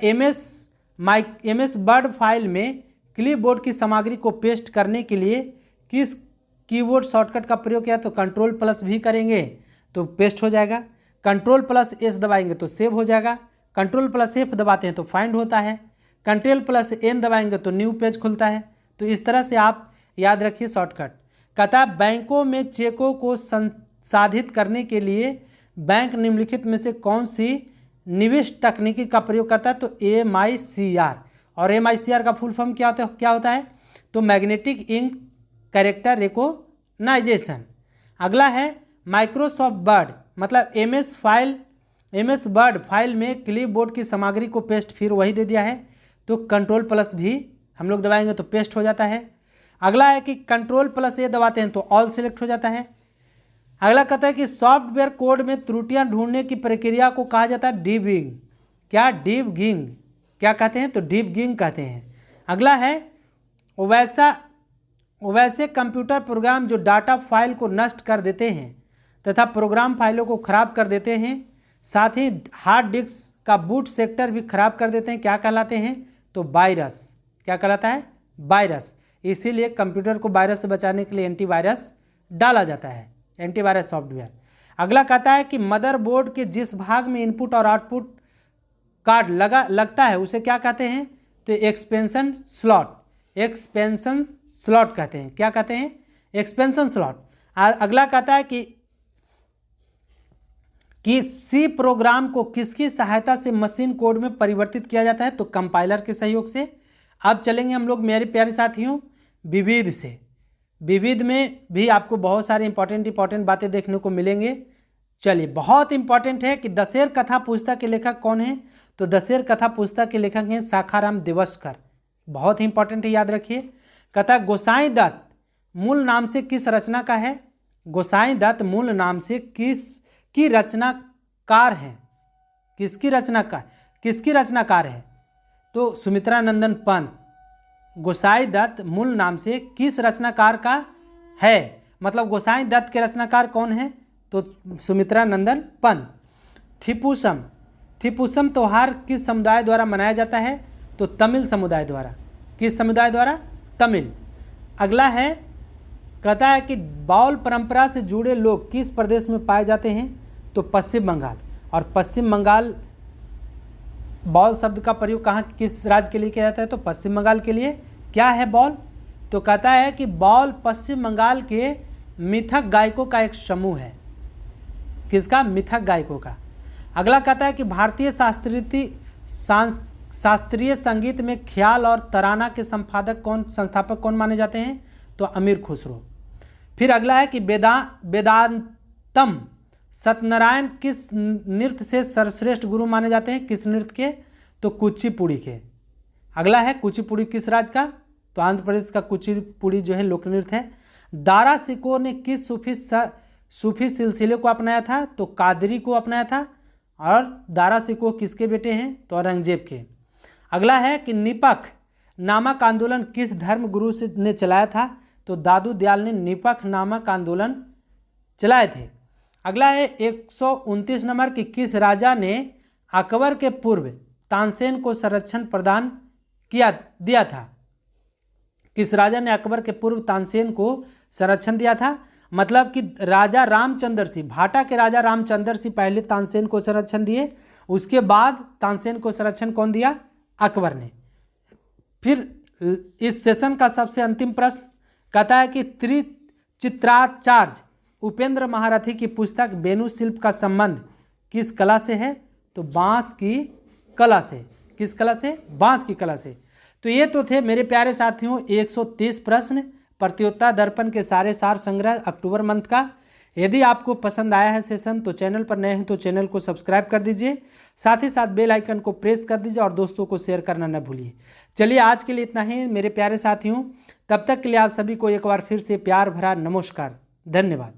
Speaker 1: एमएस वर्ड फाइल में क्लिपबोर्ड की सामग्री को पेस्ट करने के लिए किस कीबोर्ड शॉर्टकट का प्रयोग किया? तो कंट्रोल+ भी करेंगे तो पेस्ट हो जाएगा, कंट्रोल+S दबाएंगे तो सेव हो जाएगा, कंट्रोल+F दबाते हैं तो फाइंड होता है, कंट्रोल+N दबाएंगे तो न्यू पेज खुलता है। तो इस तरह से आप याद रखिए शॉर्टकट। कहता है बैंकों में चेकों को संसाधित करने के लिए बैंक निम्नलिखित में से कौन सी निविष्ट तकनीकी का प्रयोग करता है? तो MICR। और MICR का फुल फॉर्म क्या होता है? तो मैग्नेटिक इंक कैरेक्टर रिकॉग्नाइजेशन। अगला है माइक्रोसॉफ्ट वर्ड, मतलब MS वर्ड फाइल में क्लिपबोर्ड की सामग्री को पेस्ट फिर वही दे दिया है तो कंट्रोल+ भी हम लोग दबाएंगे तो पेस्ट हो जाता है। अगला है कि कंट्रोल+A दबाते हैं तो ऑल सिलेक्ट हो जाता है। अगला कहता है कि सॉफ्टवेयर कोड में त्रुटियां ढूंढने की प्रक्रिया को कहा जाता है डीबगिंग। क्या? डीबगिंग। क्या कहते हैं? तो डीबगिंग कहते हैं। अगला है वैसे कंप्यूटर प्रोग्राम जो डाटा फाइल को नष्ट कर देते हैं तथा प्रोग्राम फाइलों को खराब कर देते हैं, साथ ही हार्ड डिस्क का बूट सेक्टर भी खराब कर देते हैं, क्या कहलाते हैं? तो वायरस। क्या कहलाता है? वायरस। इसीलिए कंप्यूटर को वायरस से बचाने के लिए एंटीवायरस डाला जाता है, एंटीवायरस सॉफ्टवेयर। अगला कहता है कि मदरबोर्ड के जिस भाग में इनपुट और आउटपुट कार्ड लगता है उसे क्या कहते हैं? तो एक्सपेंशन स्लॉट कहते हैं। क्या कहते हैं? Expansion slot. अगला कहता है कि कि सी प्रोग्राम को किसकी सहायता से मशीन कोड में परिवर्तित किया जाता है? तो कंपाइलर के सहयोग से। अब चलेंगे हम लोग मेरे प्यारे साथियों विविध से। विविध में भी आपको बहुत सारे इंपॉर्टेंट बातें देखने को मिलेंगे। चलिए, बहुत इंपॉर्टेंट है कि दशेर कथा पुस्तक के लेखक कौन है? तो दशेर कथा पुस्तक के लेखक हैं शाखाराम देवस्कर। बहुत ही इंपॉर्टेंट है, याद रखिए। कथा गोसाई दत्त मूल नाम से किस रचना का है? गोसाई दत्त मूल नाम से किसकी रचनाकार है? किसकी रचनाकार है? तो सुमित्रा नंदन पंत। गोसाई दत्त मूल नाम से किस रचनाकार का है? मतलब गोसाई दत्त के रचनाकार कौन है? तो सुमित्रा नंदन पंत। थिपुसम त्योहार किस समुदाय द्वारा मनाया जाता है? तो तमिल समुदाय द्वारा। किस समुदाय द्वारा? तमिल। अगला है, कहता है कि बाउल परंपरा से जुड़े लोग किस प्रदेश में पाए जाते हैं? तो पश्चिम बंगाल। और पश्चिम बंगाल, बाउल शब्द का प्रयोग कहाँ किस राज्य के लिए किया जाता है? तो पश्चिम बंगाल के लिए। क्या है बाउल? तो कहता है कि बाउल पश्चिम बंगाल के मिथक गायकों का एक समूह है। किसका? मिथक गायकों का। अगला कहता है कि भारतीय शास्त्रीय संगीत में ख्याल और तराना के संस्थापक कौन माने जाते हैं? तो अमीर खुसरो। फिर अगला है कि वेदांतम सत्यनारायण किस नृत्य से सर्वश्रेष्ठ गुरु माने जाते हैं? किस नृत्य के? तो कुचिपुड़ी के। अगला है कुचिपुड़ी किस राज्य का? तो आंध्र प्रदेश का कुचिपुड़ी जो है लोक नृत्य है। दारा सिको ने किस सूफी सिलसिले को अपनाया था? तो कादरी को अपनाया था। और दारा सिको किसके बेटे हैं? तो औरंगजेब के। अगला है कि निपख नामक आंदोलन किस धर्म गुरु ने चलाया था? तो दादू दयाल ने निपख नामक आंदोलन चलाए थे। अगला है 129 नंबर कि किस राजा ने अकबर के पूर्व तानसेन को संरक्षण प्रदान दिया था? किस राजा ने अकबर के पूर्व तानसेन को संरक्षण दिया था? मतलब कि राजा रामचंद्र सिंह, भाटा के राजा रामचंद्र सिंह पहले तानसेन को संरक्षण दिए, उसके बाद तानसेन को संरक्षण कौन दिया? अकबर ने। फिर इस सेशन का सबसे अंतिम प्रश्न कहता है कि त्रिचित्राचार्य उपेंद्र महारथी की पुस्तक वेणु शिल्प का संबंध किस कला से है? तो बांस की कला से। किस कला से? बांस की कला से। तो ये तो थे मेरे प्यारे साथियों 130 प्रश्न प्रतियोगिता दर्पण के सारे सार संग्रह अक्टूबर मंथ का। यदि आपको पसंद आया है सेशन तो चैनल पर नए हैं तो चैनल को सब्सक्राइब कर दीजिए, साथ ही साथ बेल आइकन को प्रेस कर दीजिए और दोस्तों को शेयर करना न भूलिए। चलिए, आज के लिए इतना ही मेरे प्यारे साथियों। तब तक के लिए आप सभी को एक बार फिर से प्यार भरा नमस्कार। धन्यवाद।